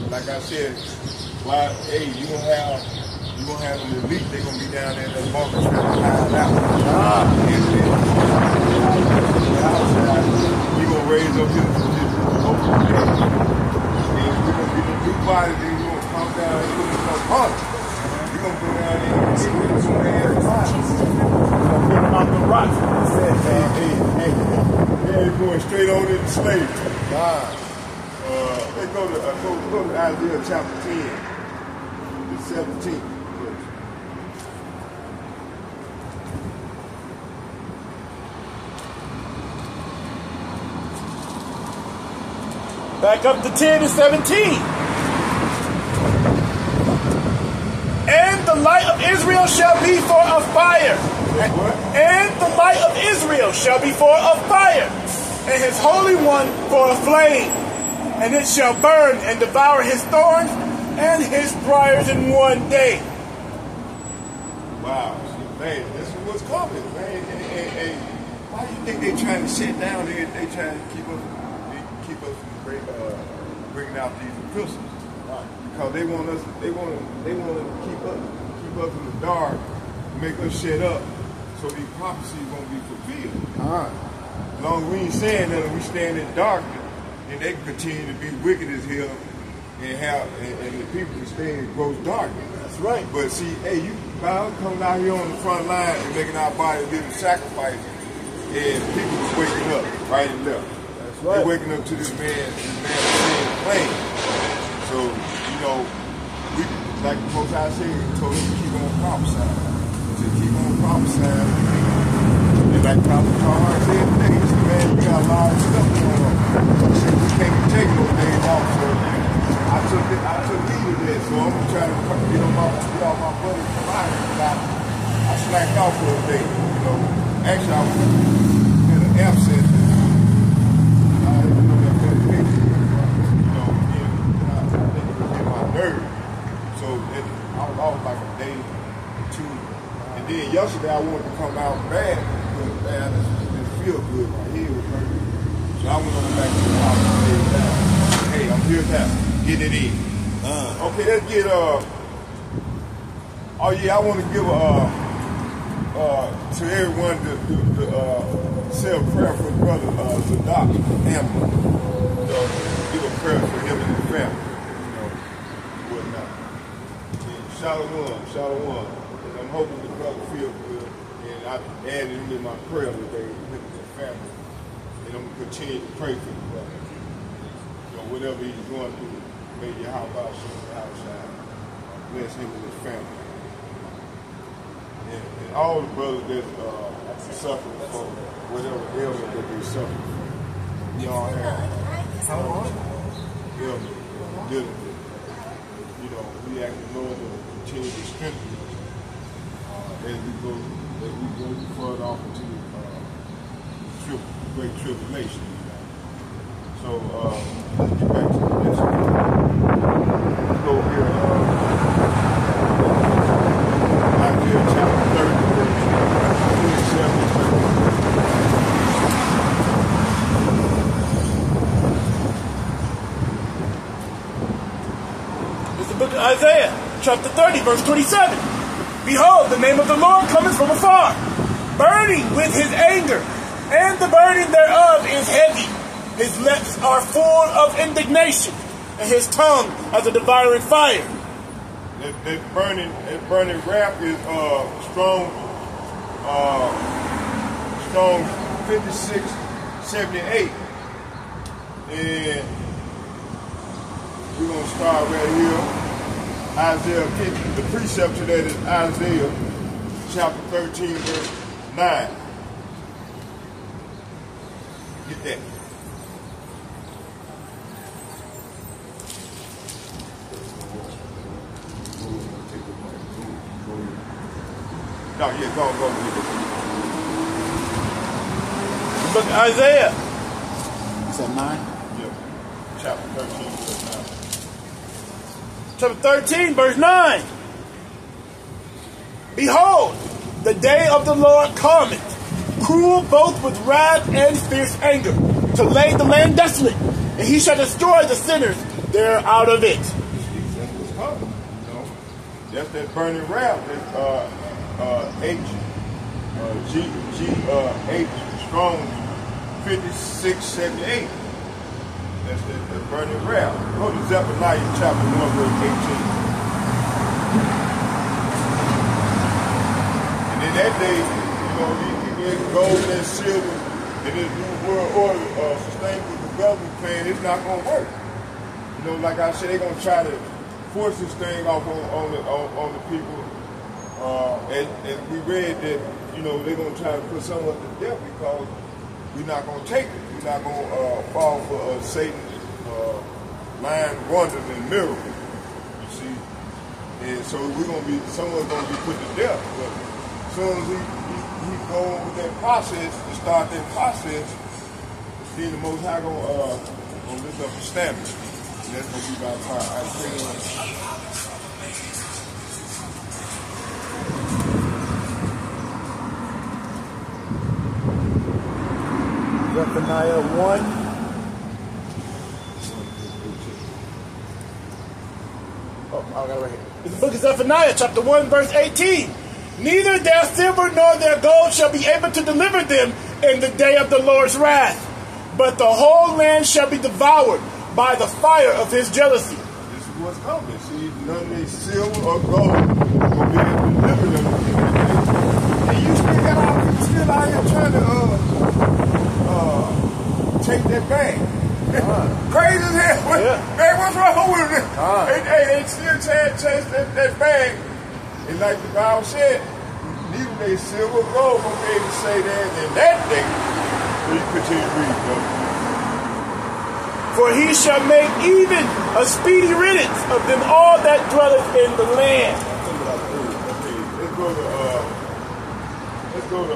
Like I said, hey, you're going to have an elite. They're going to be down there in the bunker trying to hide out. You're going to raise up his open head. And we're going to get a new body. Then you're going to come down and you're going to come hunt. You're going to go down there and get rid of some man's body. Get him out the rock. Yeah, you're going straight on into slavery. Let's go to Isaiah chapter 10 to 17. Back up to 10 and 17. And And the light of Israel shall be for a fire. And the light of Israel shall be for a fire, and his Holy One for a flame. And it shall burn and devour his thorns and his briars in one day. Wow, man, this is what's coming, man. And why do you think they trying to sit down here? They trying to keep us from bringing out these epistles, because they want us to keep us in the dark, make us shut up, so these prophecies won't be fulfilled. As long as we ain't saying that, we stand in darkness, and they continue to be wicked as hell, and the people can stay in gross darkness. That's right. But see, hey, you coming out here on the front line and making our body living sacrifices, and people are waking up right and left. That's right. They're waking up to this man plain. So, you know, we, like the Most High said, he told us to keep on prophesying. To keep on prophesying. And like Prophet Carr said today, he said, man, we got a lot of stuff going on. So we can't be taking those days off. So I took heed of that. So I'm trying to get off my buddy's provider, because I slacked off for a day. You know, actually I was in an absence. So I was off like a day or two, and then yesterday I wanted to come out bad, but man, I just feel good. My head was hurting, so I went on back to the house and laid down. Hey, I'm here now, get it in. Okay, let's get oh yeah, I want to give to everyone to say a prayer for brother Zadok Amber. Give a prayer for him and his family. Shalom. And I'm hoping the brother feel good. And I added him in my prayer today with his family. And I'm going to continue to pray for the brother. You know, whatever he's going through, may your house outside. Bless him and his family. And all the brothers that suffer from whatever ailment that they suffer from. We all have ailment dealing with. You know, we ask the Lord to continue to strengthen us as we go further off into great tribulation. So let's get back to the lesson. Let's go here. Isaiah chapter 30, verse 27. Book of Isaiah, chapter 30, verse 27. Behold, the name of the Lord cometh from afar, burning with his anger, and the burning thereof is heavy. His lips are full of indignation, and his tongue as a devouring fire. That burning wrath is strong 5678. And we're going to start right here. Isaiah, the precept to that is Isaiah chapter 13, verse 9. Get that. No, yeah, go. The book of Isaiah. Is that 9? Yeah. Chapter 13, verse 9. Chapter 13, verse 9. Behold, the day of the Lord cometh, cruel both with wrath and fierce anger, to lay the land desolate, and he shall destroy the sinners there out of it. That's what's coming, you know. That's that burning wrath. H strong 5678. That's the burning wrath. Go to Zephaniah chapter 1, verse 18. And in that day, you know, these gold and silver and this new world order sustainable development plan, it's not going to work. You know, like I said, they're going to try to force this thing off on the people. And we read that, you know, they're going to try to put some of us to death because we're not going to take it. We're not going to fall for Satan's lying wonders and miracles. You see, And so someone's gonna be put to death. But as soon as he go on with that process, to start that process, then the Most High gonna lift up a standard. And that's gonna be by fire. I pray Zephaniah 1. I got it right here. It's the book of Zephaniah, chapter 1, verse 18. Neither their silver nor their gold shall be able to deliver them in the day of the Lord's wrath, but the whole land shall be devoured by the fire of his jealousy. this is what's coming. See, none of their silver or gold will be able to deliver them. And you still got all people still out here trying to take that bag. Crazy as hell. Yeah. Man, what's wrong with it? They still chase that bag. And like the Bible said, neither they silver or gold will be able to say that in that day. So you continue to read, brother. For he shall make even a speedy riddance of them all that dwelleth in the land. Okay, let's go to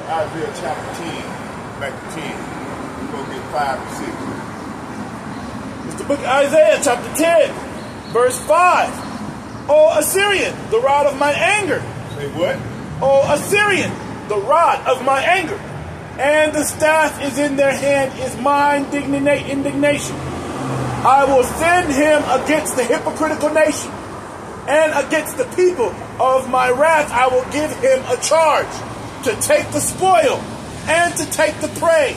Isaiah chapter 10, back to 10. We're going to get 5 and 6. It's the book of Isaiah, chapter 10, verse 5. O Assyrian, the rod of my anger. Say what? O Assyrian, the rod of my anger. And the staff is in their hand is mine indignation. I will send him against the hypocritical nation, and against the people of my wrath I will give him a charge to take the spoil, and to take the prey,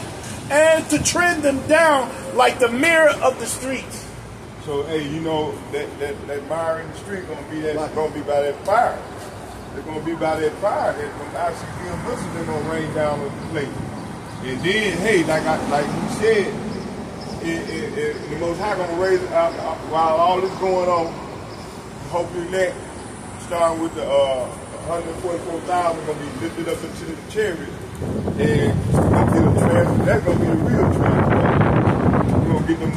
and to tread them down like the mirror of the streets. So, hey, you know, that mire in the street gonna be by that fire. They're gonna be by that fire. When ICBM missiles, they're gonna rain down on the place. And then, hey, like you said, the Most High gonna raise it out while all this going on. Hopefully, that starting with the 144,000 gonna be lifted up into the chariot, and that's gonna be the real transport. We're gonna get them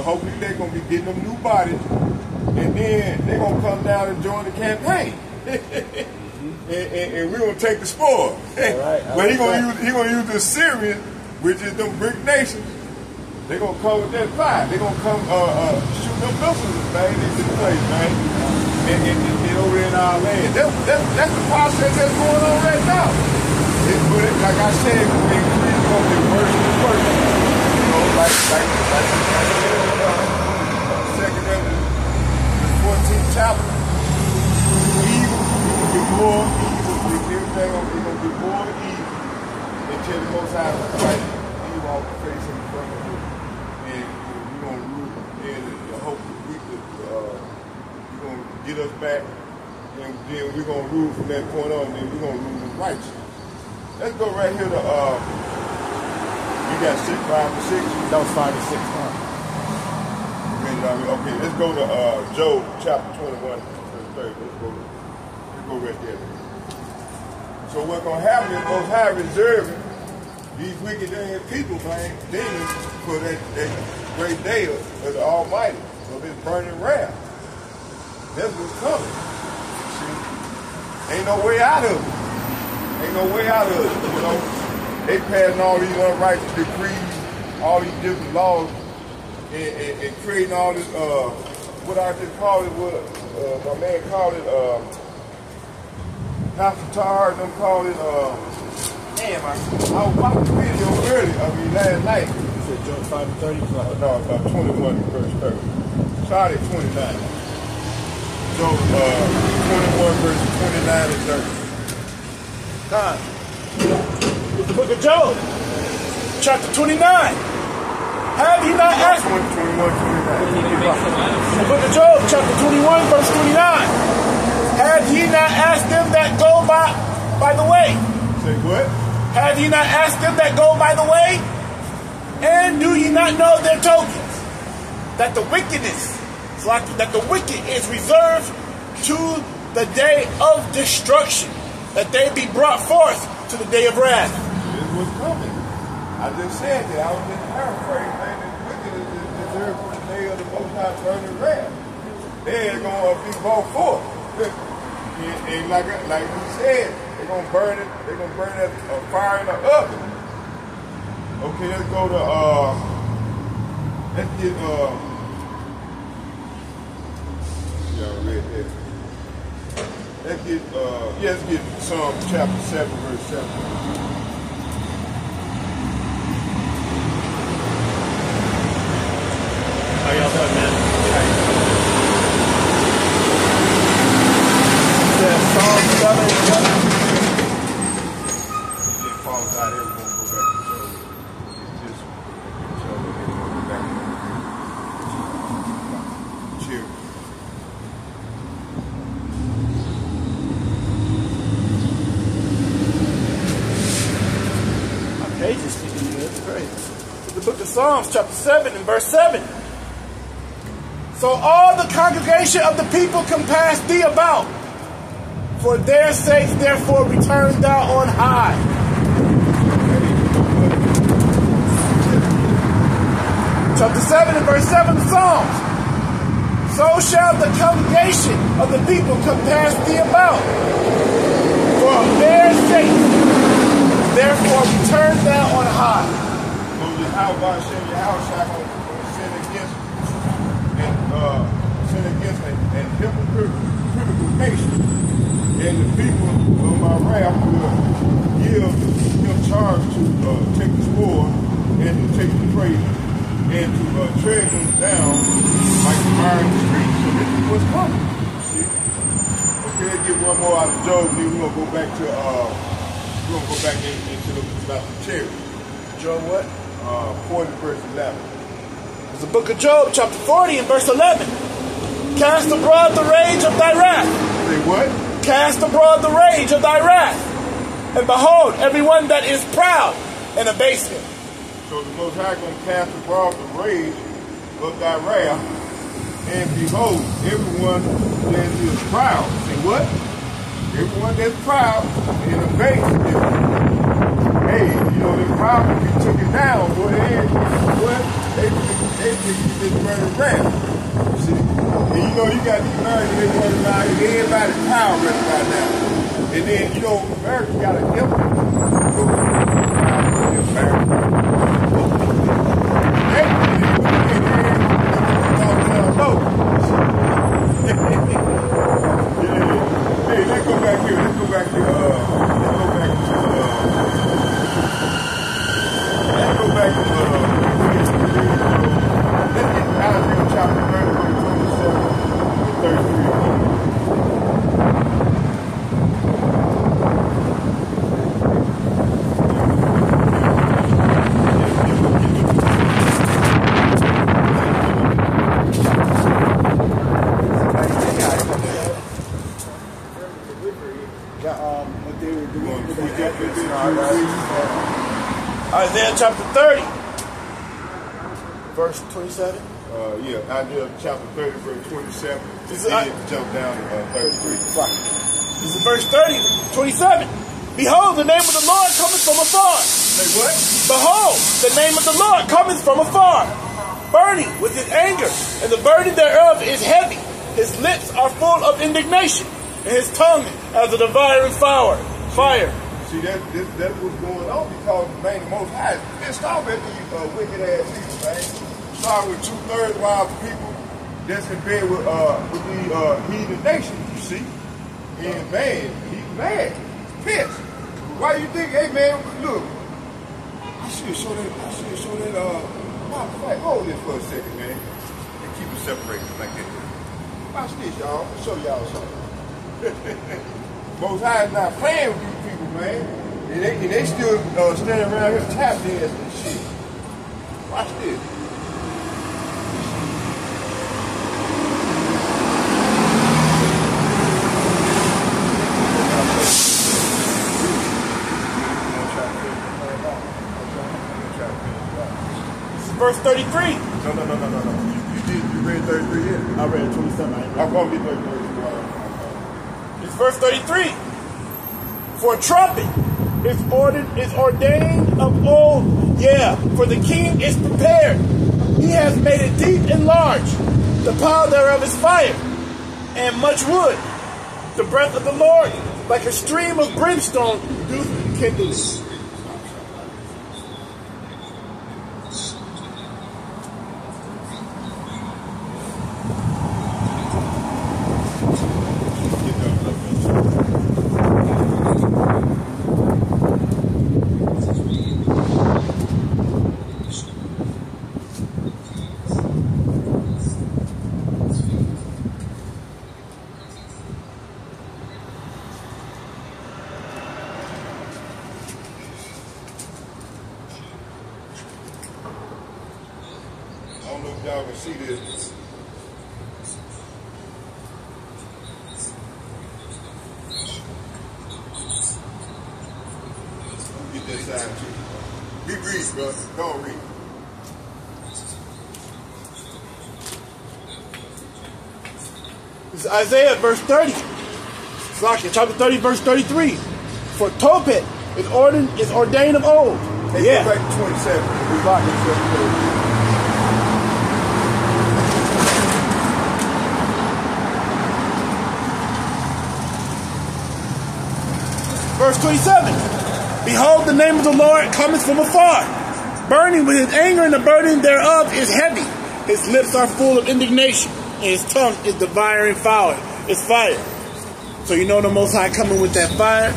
hopefully they're gonna be getting them new bodies, and then they're gonna come down and join the campaign. and we're gonna take the spoil. Right, but he gonna use the Syrians, which is them brick nations. They're gonna come with that fire. They're gonna come shoot them missiles, man, into the place, man. And over in our land. That's the process that's going on right now. But like I said, it's gonna be worse and worse. You know, like second of the 14th chapter. Evil will be more evil. Everything gonna be more evil until the Most High will fight evil off the face of the front of it. And we're gonna rule, and I hope you're gonna get us back, and then we're gonna rule from that point on, and then we're gonna rule in righteousness. Let's go right here to you got 6, 5, and 6. That was 5 and 6. Okay, let's go to Job chapter 21, verse 30. Let's go right there. So what's gonna happen is Most High reserving these wicked people, man, demons, for that great day of the Almighty, of His burning wrath. That's what's coming. See, ain't no way out of it. Ain't no way out of it, you know. They passing all these unrighteous decrees, all these different laws, and creating all this, what I just call it, my man called it, Pastor them call it, damn, I was watching the video last night. You said Job 5 and 30? No, 21 verse 30. Started at 29. So, 21 verses 29 and 30. Time. It's the book of Job, chapter 29. Have you not asked? 21, 29. The book of Job, chapter 21, verse 29. Have ye not asked them that go by the way? Say what? Have ye not asked them that go by the way? And do ye not know their tokens? That the wickedness, that the wicked is reserved to the day of destruction, that they be brought forth to the day of wrath. This was coming. I just said that. I was just paraphrasing, man. The wicked is reserved for the day of the Most High burning wrath. They're going to be brought forth. And like we said, they're gonna burn it. They're gonna burn that fire in the oven. Okay, let's go to let's get y'all read that. Let's get Psalm chapter 7, verse 7. How y'all doing, man? Psalm 7. It falls out, everyone go back to Job. It's just Job, everyone go back to chill. My page is speaking good. It's great. The book of Psalms, chapter 7 and verse 7. So all the congregation of the people compass thee about. For their sakes, therefore, return thou on high. Chapter 7 and verse 7 of Psalms. So shall the congregation of the people compass thee about. For their sakes, therefore, return thou on high. Moses, how about saying your house shall sin against and hypocritical nation? And the people of my wrath will give him charge to take the spoil and to take the prey and to tread them down like the fire in the street. So this is what's coming. See? Okay, let's get one more out of Job, and then we're gonna go back to into about the cherry. Job what? 40 verse 11. It's the book of Job, chapter 40 and verse 11. Cast abroad the rage of thy wrath. Say what? Cast abroad the rage of thy wrath. And behold, everyone that is proud and abase him. So the Most High going to cast abroad the rage of thy wrath. And behold, everyone that is proud. Say what? Everyone that's proud and abase him. Hey, they're proud to be taken down. Boy, they just burning wrath. See? And you got these Americans, they run around, everybody's proud right now. And then, America got an empty. Hey, let's go back here. Let's go back to Isaiah chapter 30, verse 27 and 33. Isaiah chapter 30, verse 27. Isaiah chapter 30, verse 27. Jump down to 33. This is verse 30, 27. Behold, the name of the Lord cometh from afar. Say what? Behold, the name of the Lord cometh from afar, burning with his anger, and the burden thereof is heavy. His lips are full of indignation, and his tongue as a devouring fire. See, that's what's going on because, man, the Most High is pissed off at these wicked-ass people, man. Starting with 2/3 wild people that's in bed with the heathen nations, you see. And, man, he's mad. He's pissed. Why you think, hey, man, look, I should show that, hold this for a second, man, and keep it separated like that. Watch this, y'all. I'll show y'all something. Most High is not playing with these people, man. And they still standing around here tap dancing and shit. Watch this. This is verse 33. No. You read 33 yet? I read 27. I'm going to get 33. It's verse 33. For a trumpet is ordained of old. Yeah, for the king is prepared. He has made it deep and large. The pile thereof is fire, and much wood. The breath of the Lord, like a stream of brimstone, doth kindle it. I don't know if y'all can see this. Get that side too. Be read, bro. Don't read. This is Isaiah verse 30. Chapter 30, verse 33. For Tophet is ordained of old. Hey, Yeah. go back to 27. Verse 27. Behold, the name of the Lord cometh from afar, burning with his anger, and the burden thereof is heavy. His lips are full of indignation, and his tongue is devouring fire. It's fire. So you know the Most High coming with that fire?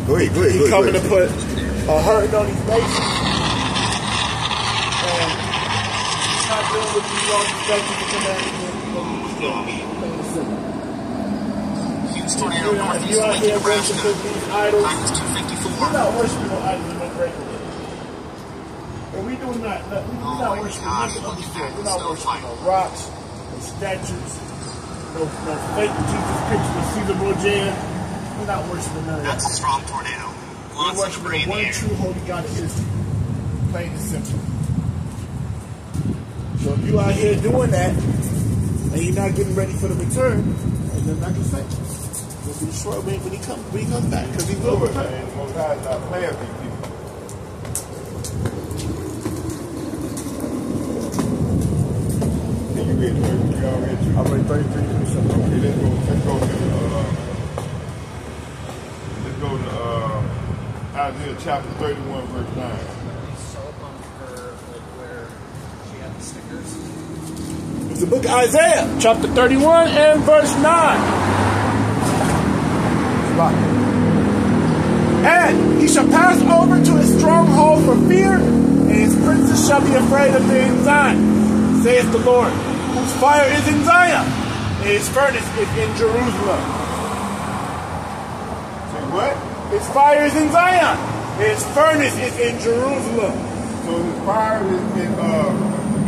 Go ahead, He's coming to put a hurt on his face. And he's not doing what you want to expect you to come out and you out here worshiping these idols. We're not worshiping no idols in no great way. And we do not worshiping nothing of this world. We're not worshiping no rocks, no statues, no fake Jesus pictures of Caesar Borgia. We're not worshiping none of that. That's a strong tornado. We're worshiping the one true holy God of Israel. Plain and simple. So if you out here doing that, and you're not getting ready for the return, ain't nothing I can say. We'll be destroyed when he comes back, because he will return. The Most High is not playing with these people. Can you read 33 already? I'm ready 33 to do something. Okay, let's go to Isaiah chapter 31, verse 9. It's the book of Isaiah, chapter 31 and verse 9. And he shall pass over to his stronghold for fear, and his princes shall be afraid of the Zion, saith the Lord, whose fire is in Zion, and his furnace is in Jerusalem. Say what? His fire is in Zion, and his furnace is in Jerusalem. So his fire is in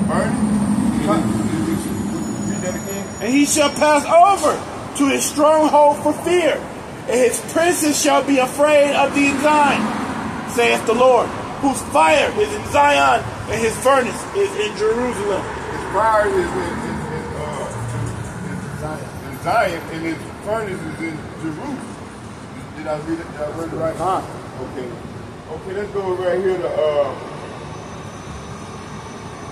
burning? Read that again. And he shall pass over to his stronghold for fear, and his princes shall be afraid of the Zion, saith the Lord, whose fire is in Zion, and his furnace is in Jerusalem. His fire is in Zion, and his furnace is in Jerusalem. Did I read it? Did I read it right? Okay. Okay, let's go right here to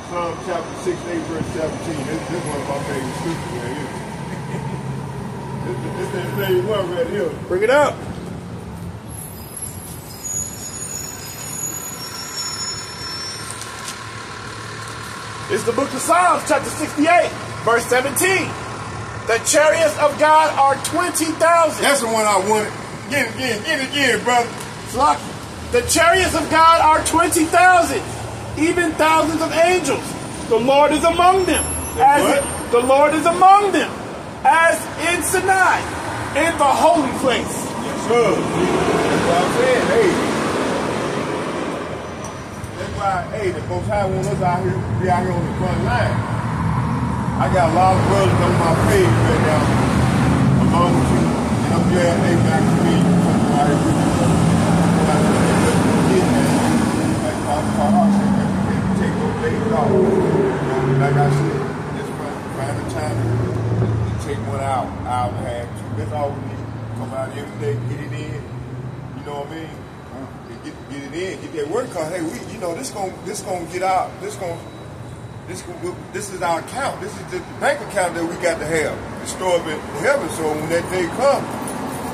Psalm chapter 68, verse 17. This is one of my favorite scriptures right here. This is the same one right here. Bring it up. It's the book of Psalms, chapter 68, verse 17. The chariots of God are 20,000. That's the one I wanted. Get it again, brother. Slocky. The chariots of God are 20,000, even thousands of angels. The Lord is among them. The Lord is among them, as in Sinai, in the holy place. Yes, sir. That's what I'm saying. Hey. That's why, hey, the Most High want us out here, be out here on the front line. I got a lot of brothers on my page right now, along with you, and I'm glad they back to me. Like take those days off. Like I said, just find the time to take 1 hour, hour and a half, 2. That's all we need. Come out every day, get it in. You know what I mean? Get it in, get that work. Cause hey, this gonna get out. This gonna This is our account. This is the bank account that we got to have. It's stored in heaven. So when that day comes,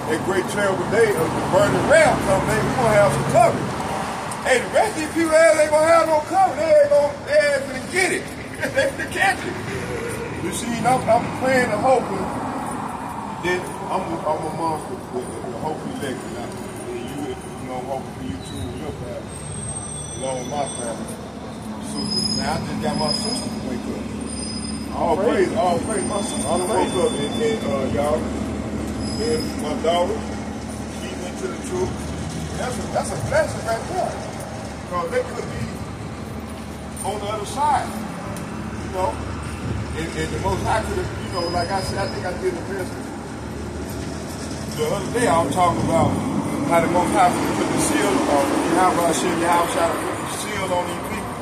that great terrible day of the burning wrath comes, we're going to have some cover. Hey, the rest of these people ain't going to have no cover. They ain't going to get it. They going to catch it. You see, I'm praying and hoping that I'm amongst the hope election. And you know, I'm hoping for you too, your family, along with my family. Now, I just got my sister to wake up. All praise. My sister to wake up. And y'all, and my daughter, she went to the truth. That's a blessing right there. Because they could be on the other side, you know. And the Most High could have, you know, like I said, I think I did the best. The other day I was talking about how the Most High put the seal on, how I said, Yasharalah put the seal on these people,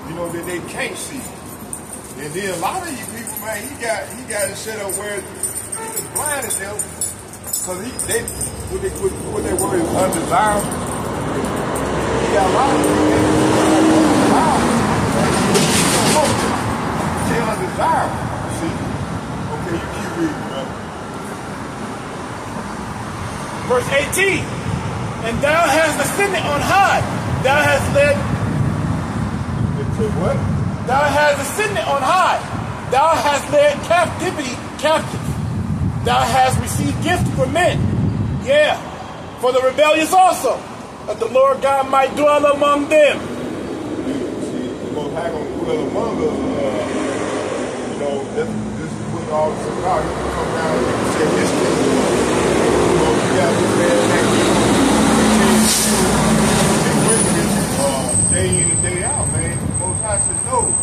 you know, that they can't see. And then a lot of you people, man, he got it set up where he blinded them, because what they word is undesirable. He got a lot of people they're undesirable. See? Okay, you keep reading, brother. Verse 18. And thou hast ascended on high. Thou hast led. What? Thou hast ascended on high. Thou hast led captivity captive. Thou hast received gifts for men. Yeah, for the rebellious also, that the Lord God might dwell among them. See, the Most High gonna dwell among us. You know, this is what all this is about. You can come down and say his kingdom. You know, you got this man next to you. Day in and day out, man. The Most High said, no.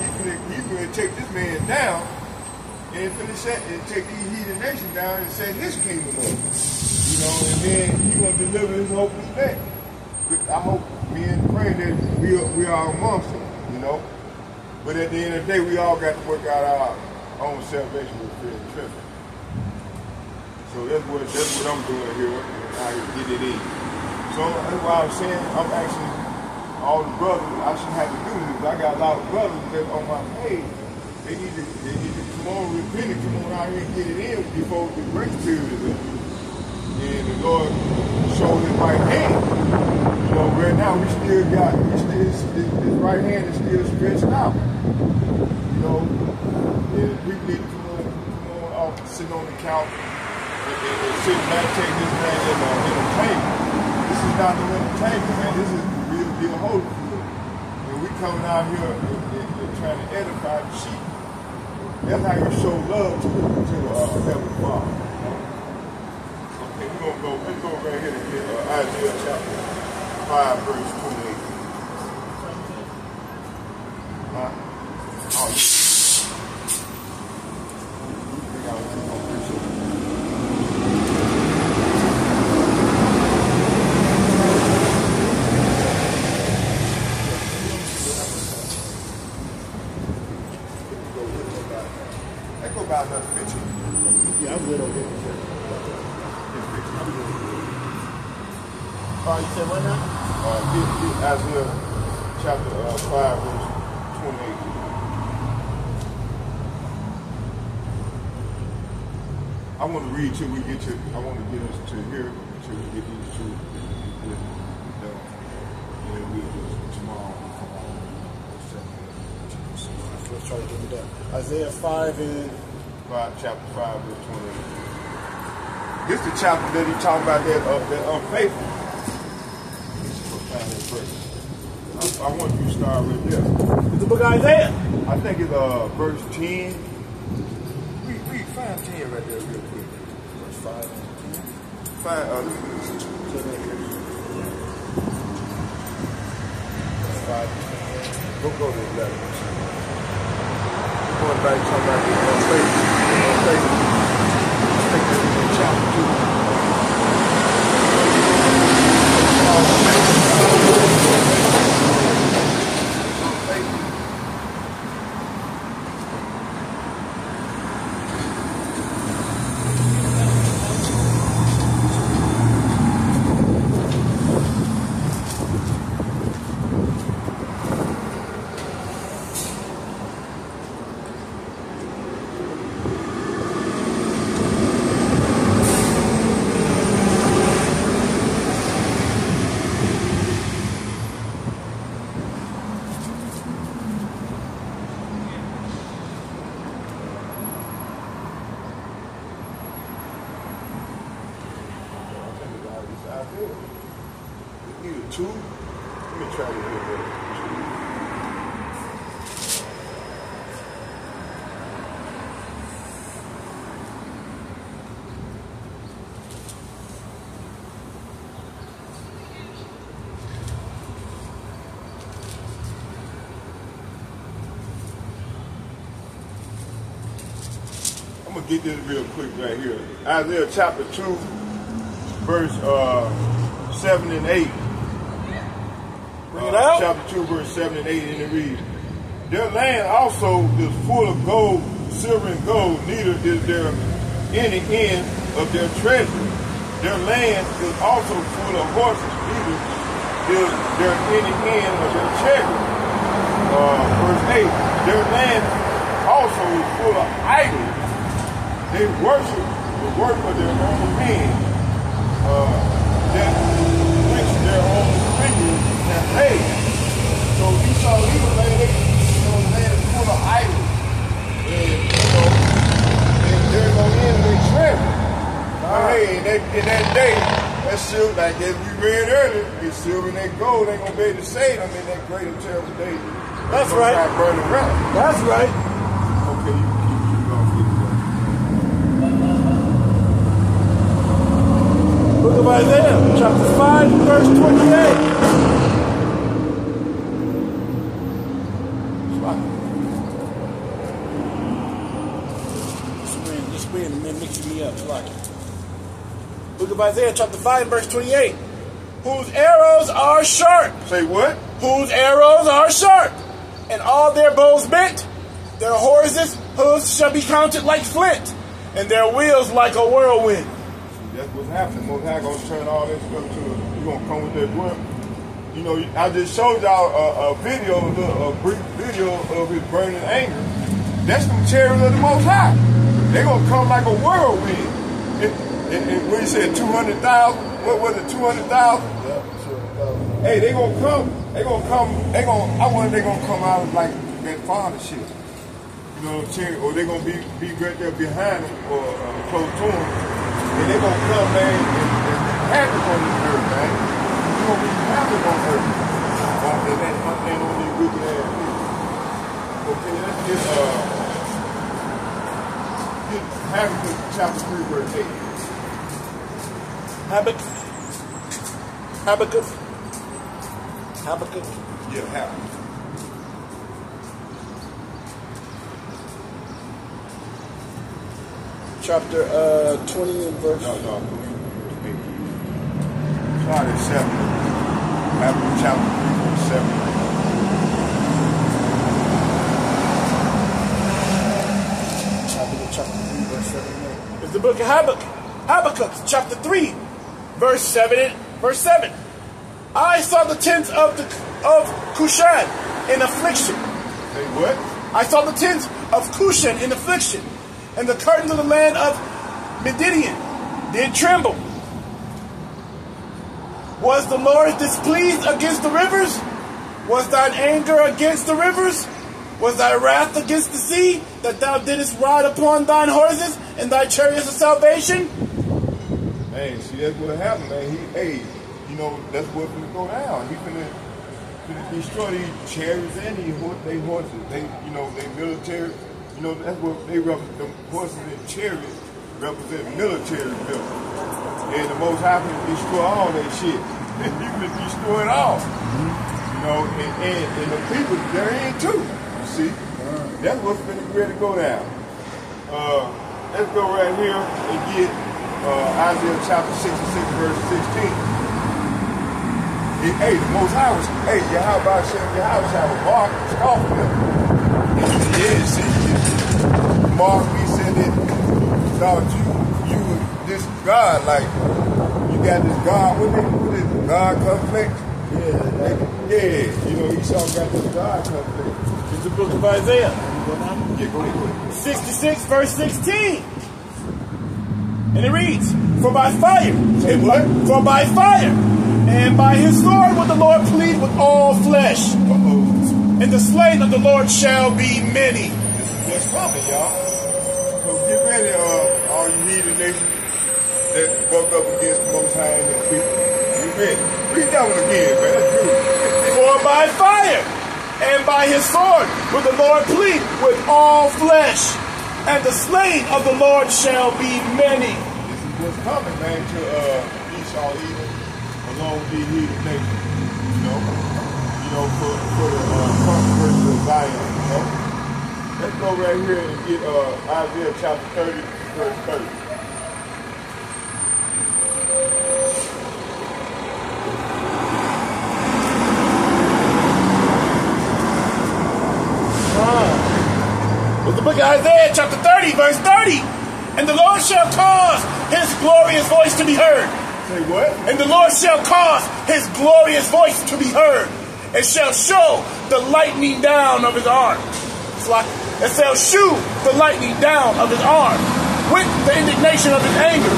You can take this man down and finish that and take these heathen nations down and set his kingdom up. You know, and then he's gonna deliver his hopeless back. I hope me and pray that we are amongst them, you know. But at the end of the day, we all got to work out our own salvation with fear and trembling. So that's what I'm doing here, how to get it in. So that's why I'm saying I'm asking all the brothers, I shouldn't have to do this. I got a lot of brothers that on my page. They need to come on, repent and come on out here and get it in before the grace period is up. And the Lord showed his right hand. You know, right now his right hand is still stretched out. You know, and people need to come on off, sitting on the couch and sit back, take this man in entertainment. This is not no entertainment, man. This is the real deal holy food. And we coming out here and trying to edify the sheep. That's how you show love to Heavenly Father. Okay, let's go right here and get Isaiah chapter 5, verse 28. Oh, yeah. About another 15. Yeah, I'm good over here. You said what now? Isaiah chapter 5, verse 28. I want to read till we get to, I want to get us to here, till we get these two done. And then we'll tomorrow come on. Let's try to get it done. Isaiah 5 and... chapter 5, verse 28. This is the chapter that he talking about that unfaithful. I want you to start right there. It's the book of Isaiah. I think it's verse 10. Read 5:10 right there real quick. Verse 5 and 10. 5, Verse 5 and 10. Go to the 11. Going back talking about the unfaithful. I think that's in chapter 2. Need a two. Let me try to hit that. I'm gonna get this real quick right here. Isaiah chapter 2, verse 7 and 8. Bring it out. Chapter 2, verse 7 and 8, and it reads, their land also is full of gold, silver and gold, neither is there any end of their treasure. Their land is also full of horses, neither is there any end of their chariot. Verse 8, their land also is full of idols. They worship the work of their own hands, that which their own fingers have made. So Esau even land, land is full of idols. And and there's no end of their treasure. But hey, in that day, that silver, like as we read earlier, it's silver and that gold ain't gonna be able to save them in that great and terrible day. That's right. Burning around. That's right. Okay, you keep going. Book of Isaiah, chapter 5, verse 28. This wind and then mixing me up. Book of Isaiah, chapter 5, verse 28. Whose arrows are sharp. Say what? Whose arrows are sharp, and all their bows bent. Their horses' hooves shall be counted like flint, and their wheels like a whirlwind. That's what's happening. Most High gonna turn all this stuff to you gonna come with that word. You know, I just showed y'all a video, a brief video of his burning anger. That's the chariots of the Most High. They gonna come like a whirlwind. And what you said, 200,000? What was it, 200,000? Yeah, 200,000. Hey, they gonna come. I wonder if they gonna come out like that father shit. You know what I'm saying? Or they gonna be right there behind them or close to them. And they gonna come, man, and havoc on this earth, man. You gonna be havoc on earth. And on these wicked ass people. Okay, let's get Habakkuk chapter 3, verse 8. Habakkuk. Yeah, Habakkuk. Chapter 20 and verse. No. Start at 7. Habakkuk chapter 3, verse 7. Habakkuk chapter 3, verse 7 and 8. It's the book of Habakkuk. Habakkuk chapter 3, verse 7. I saw the tents of Cushan in affliction. Say what? I saw the tents of Cushan in affliction, and the curtains of the land of Midian did tremble. Was the Lord displeased against the rivers? Was thine anger against the rivers? Was thy wrath against the sea, that thou didst ride upon thine horses and thy chariots of salvation? Man, see, that's what happened, man. You know, that's what's going to go down. He's going to destroy these chariots and these horses. They military. You know, that's what they represent. The horses and chariots represent military buildings. And the Most High can destroy all that shit. And you can destroy it all. You know, and the people, they're in too. You see? That's what's going to really go down. Let's go right here and get Isaiah chapter 66, verse 16. Hey, the Most High was, Yahweh was barking, scoffing him. Yeah, see, Mark, he said that, thought you this God, like, you got this God, what is God complex? Yeah, you know, Esau got this God complex. It's the book of Isaiah. Yeah, go ahead. 66, verse 16. And it reads, For by fire, and by his sword will the Lord plead with all flesh. And the slain of the Lord shall be many. That's coming, y'all. So get ready, all you heathen nations that buck up against the Most High and his people. Amen. Read that one again, man. That's good. For by fire and by his sword will the Lord plead with all flesh, and the slain of the Lord shall be many. This is what's coming, man, to Esau even, along with these heathen nations. You know, for the controversy of Zion, you know. Let's go right here and get Isaiah chapter 30, verse 30. With the book of Isaiah chapter 30, verse 30. And the Lord shall cause his glorious voice to be heard. Say what? And the Lord shall cause his glorious voice to be heard, and shall show the lightning down of his arm. It shall shew the lightning down of his arm, with the indignation of his anger,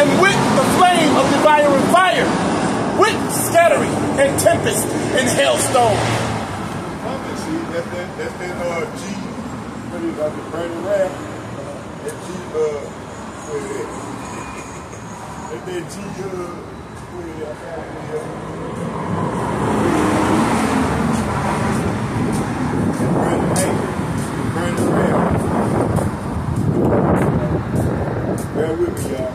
and with the flame of devouring fire, with scattering and tempest and hailstone. See, that's that G. What is that? The burning wrath. That G. What is that? That's that G. What is that? Burning anger. Burning wrath. Bear with me, y'all.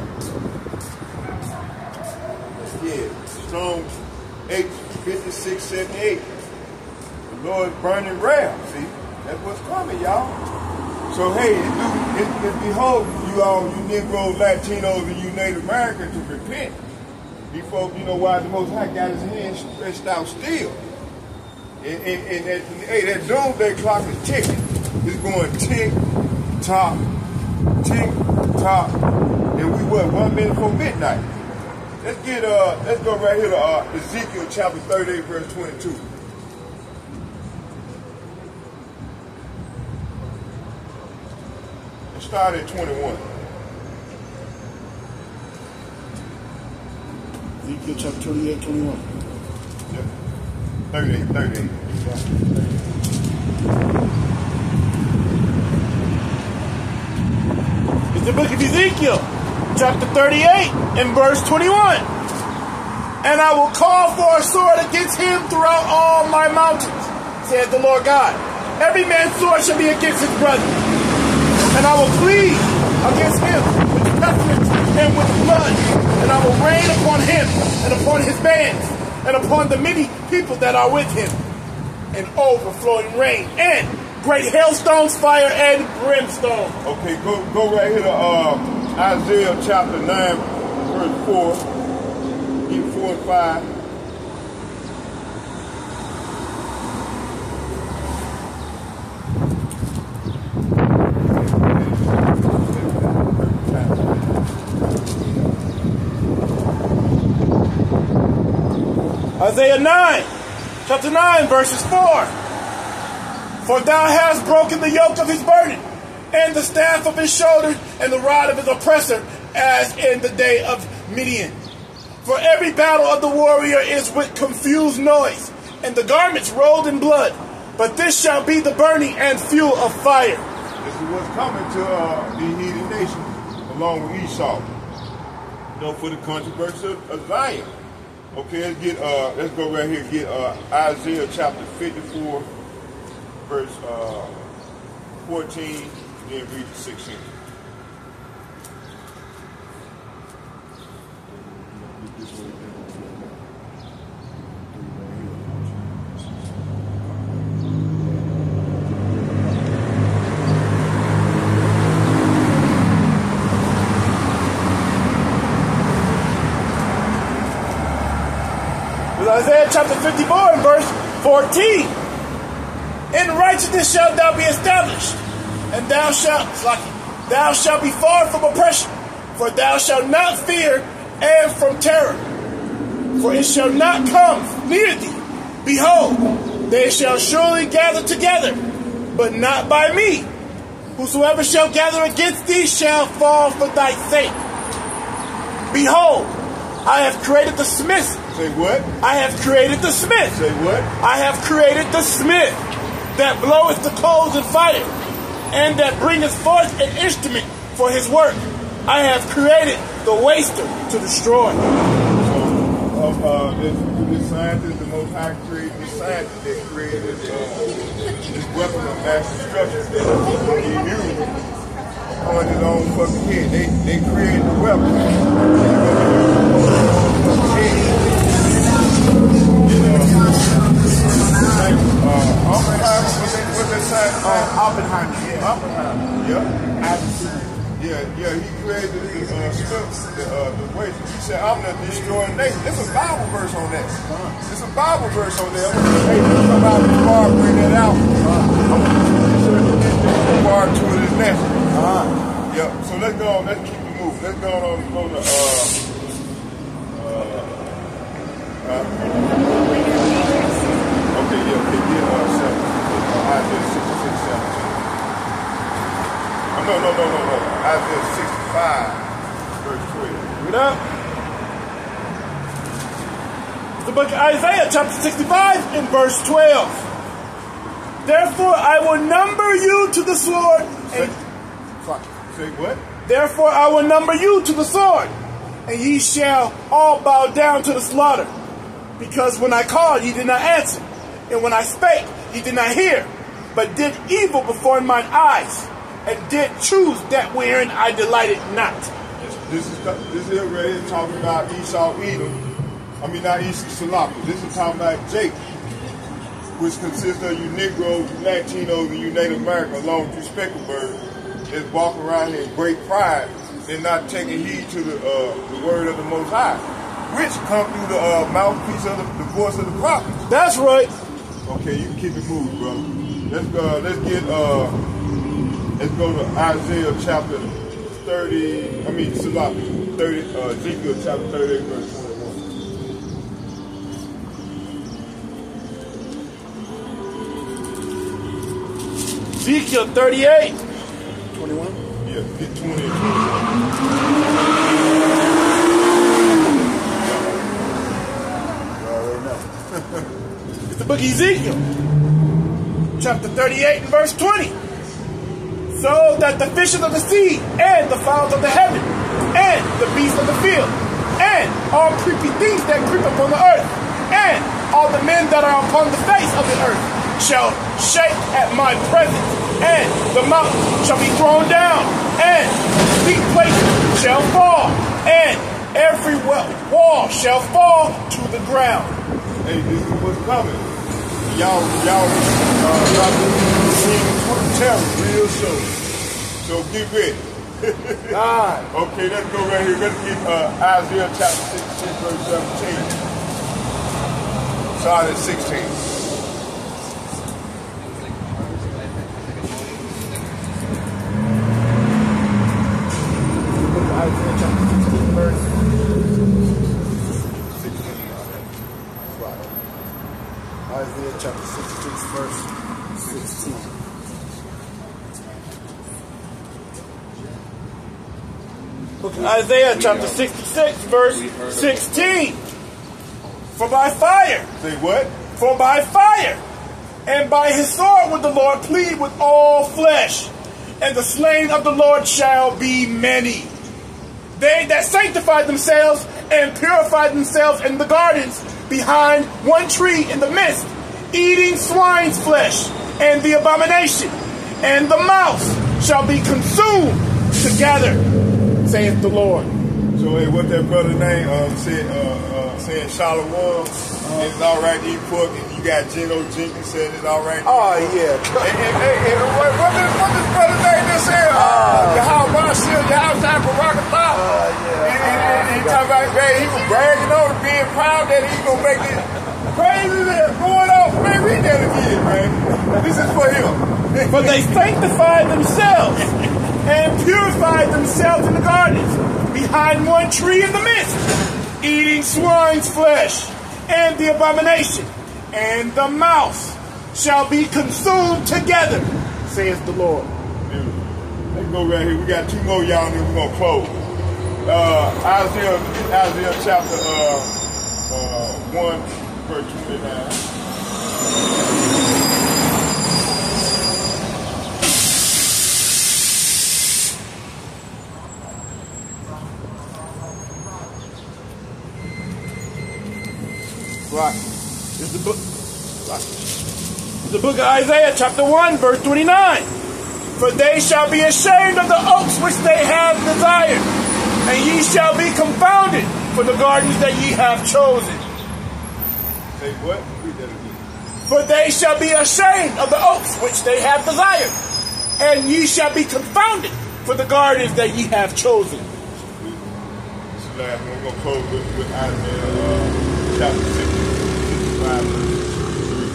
Yeah. Strong's 8:56-78. The Lord's burning wrath. See, that's what's coming, y'all. So hey, behold, you all, you Negroes, Latinos, and you Native Americans to repent. These folks, you know why the Most High got his hand stretched out still. And that doomsday clock is ticking. It's going tick, tock, and we what, 1 minute before midnight. Let's go right here to Ezekiel chapter 38, verse 22. Let's start at 21. Ezekiel chapter 28, 21. Yeah. 38. It's the book of Ezekiel, chapter 38, and verse 21. And I will call for a sword against him throughout all my mountains, says the Lord God. Every man's sword shall be against his brother. And I will plead against him with pestilence and with blood. And I will rain upon him and upon his bands and upon the many people that are with him, and overflowing rain and great hailstones, fire, and brimstone. Okay, go right here to Isaiah chapter 9, verse 4. Get 4 and 5. Isaiah 9, chapter 9, verses 4. For thou hast broken the yoke of his burden, and the staff of his shoulder, and the rod of his oppressor, as in the day of Midian. For every battle of the warrior is with confused noise, and the garments rolled in blood. But this shall be the burning and fuel of fire. This is what's coming to the heathen nations, along with Esau. You know, for the controversy of Zion. Okay, let's go right here and get Isaiah chapter 54, verse 14, then read to 16. Isaiah chapter 54 and verse 14. In righteousness shalt thou be established, and thou shalt be far from oppression, for thou shalt not fear and from terror, for it shall not come near thee. Behold, they shall surely gather together, but not by me. Whosoever shall gather against thee shall fall for thy sake. Behold, I have created the smith. Say what? I have created the smith. Say what? I have created the smith that bloweth the coals in fire, and that bringeth forth an instrument for his work. I have created the waster to destroy. So, this scientist, the Most High created the scientist that created this weapon of mass destruction that he used on his own fucking head. They created the weapon. Oppenheimer, what's that science? Oppenheimer, yeah. Oppenheimer, yeah. I haven't seen it. Yeah, he created the waste. He said, I'm the destroying nation. There's a Bible verse on that. There's a Bible verse on there. Hey, come out of the bar, bring that out. The bar to it is next. Yeah, so let's go on, let's keep it moving. Let's go on to okay, yeah, 7. Isaiah 66, 17. No. Isaiah 65, verse 12. Read up. The book of Isaiah, chapter 65, and verse 12. Therefore I will number you to the sword. Say what? Therefore I will number you to the sword, and ye shall all bow down to the slaughter. Because when I called, ye did not answer, and when I spake, ye did not hear, but did evil before mine eyes, and did choose that wherein I delighted not. This is right here talking about Esau, Edom. I mean, not Esau, Salaka. This is talking about Jacob, which consists of you Negroes, you Latinos, and you Native Americans, along with you Specklebirds, that's walking around here in great pride and not taking heed to the word of the Most High, which come through the mouthpiece of the voice of the prophet. That's right. Okay, you can keep it moving, brother. Let's go to Isaiah chapter 30. I mean, Salaka, 30. Ezekiel chapter 38, verse 21. Ezekiel 38. 21? Yeah, get 20 and 21. You already know. It's the book of Ezekiel, chapter 38 and verse 20. So that the fishes of the sea, and the fowls of the heaven, and the beasts of the field, and all creepy things that creep upon the earth, and all the men that are upon the face of the earth, shall shake at my presence, and the mountains shall be thrown down, and steep places shall fall, and every wall shall fall to the ground. Hey, this is what's coming. Y'all tell real soon. So get ready. God. Okay, let's go right here. Let's get Isaiah chapter 66, verse 17. Start at 16. Isaiah chapter 16, verse 16. Isaiah chapter 66, verse 16. Isaiah chapter 66, verse 16. For by fire. Say what? For by fire and by his sword would the Lord plead with all flesh, and the slain of the Lord shall be many. They that sanctify themselves and purify themselves in the gardens behind one tree in the midst, eating swine's flesh and the abomination, and the mouse shall be consumed together, saith the Lord. So hey, what that brother name saying Shalom, it's all right to eat pork, and you got Geno Jenkins saying it's all right. Oh yeah. Hey, what this brother name just said? Yahweh Barakatah. And he talking about, man, he was bragging on being proud that he gonna make it crazy there, going off. Man, read that again, man. This is for him. But they sanctified themselves and purified themselves in the gardens behind one tree in the midst, eating swine's flesh and the abomination, and the mouse shall be consumed together, says the Lord. Let's go right here. We got two more y'all, and then we're gonna close. Isaiah chapter 1, verse 29. Right. It's the book of Isaiah, chapter 1, verse 29. For they shall be ashamed of the oaks which they have desired, and ye shall be confounded for the gardens that ye have chosen. Say what? Read that again. For they shall be ashamed of the oaks which they have desired, and ye shall be confounded for the gardens that ye have chosen. This is last one. We're going to close with Isaiah chapter 65, verse 3.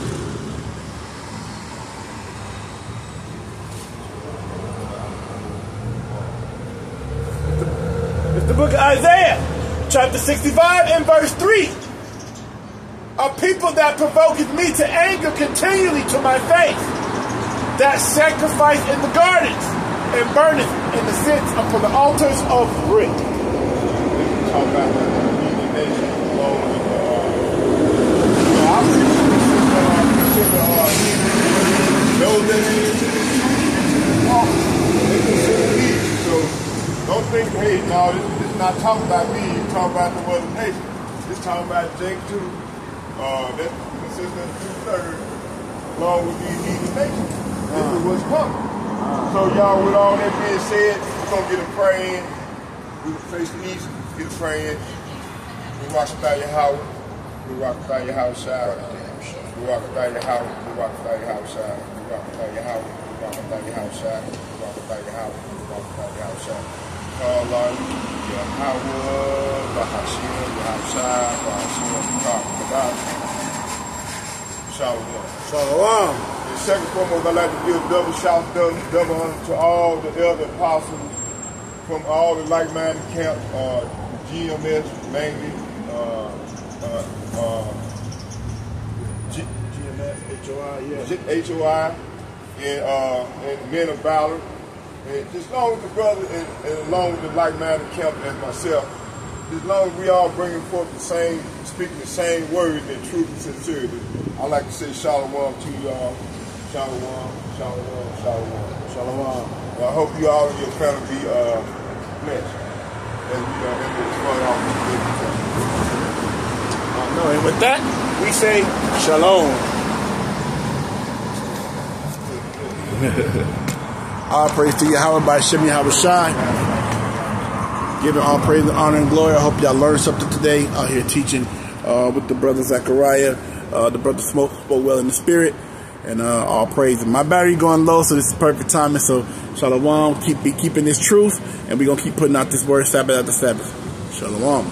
It's the book of Isaiah, chapter 65 and verse 3. A people that provoketh me to anger continually to my face, that sacrifice in the gardens, and burneth in the sins upon the altars of brick. Talk about the heathen nation along with those that they consider me. So don't think, hey, no, this is not talking about me. It's talking about the other nation. It's talking about Jake too. That consists of 2/3 along with these heathen nations. This is what's coming. So y'all, with all that being said, we're going to get a praying. We will face the east, get a praying. We walk about your house. We walk about your house side. We walk about your house. We walk about your house side. We walk about your house. We walk about your house side. We walk about your house. We walk about your house side. Call on your house, Bahashim, your house side, Bahashim, Shalom. Shalom. And second foremost, I'd like to give double shout double honor to all the elder apostles from all the like-minded camps, GMS mainly, GMS, HOI, yeah. HOI, and men of valor. And just along with the brother and along with the like-minded camp as myself, as long as we all bringing forth the same, speaking the same words in truth and sincerity, I like to say shalom to y'all. Shalom, shalom, shalom, shalom. And I hope you all and your family be blessed as we start off this good. And with that, we say shalom. All praise to Yahweh by Shem Yahweh Shai. Giving all praise, honor, and glory. I hope y'all learned something today out here teaching with the brother Zechariah. The brother spoke well in the spirit. And all praise. My battery going low, so this is perfect timing. So shalom, keeping this truth. And we're going to keep putting out this word Sabbath after Sabbath. Shalom.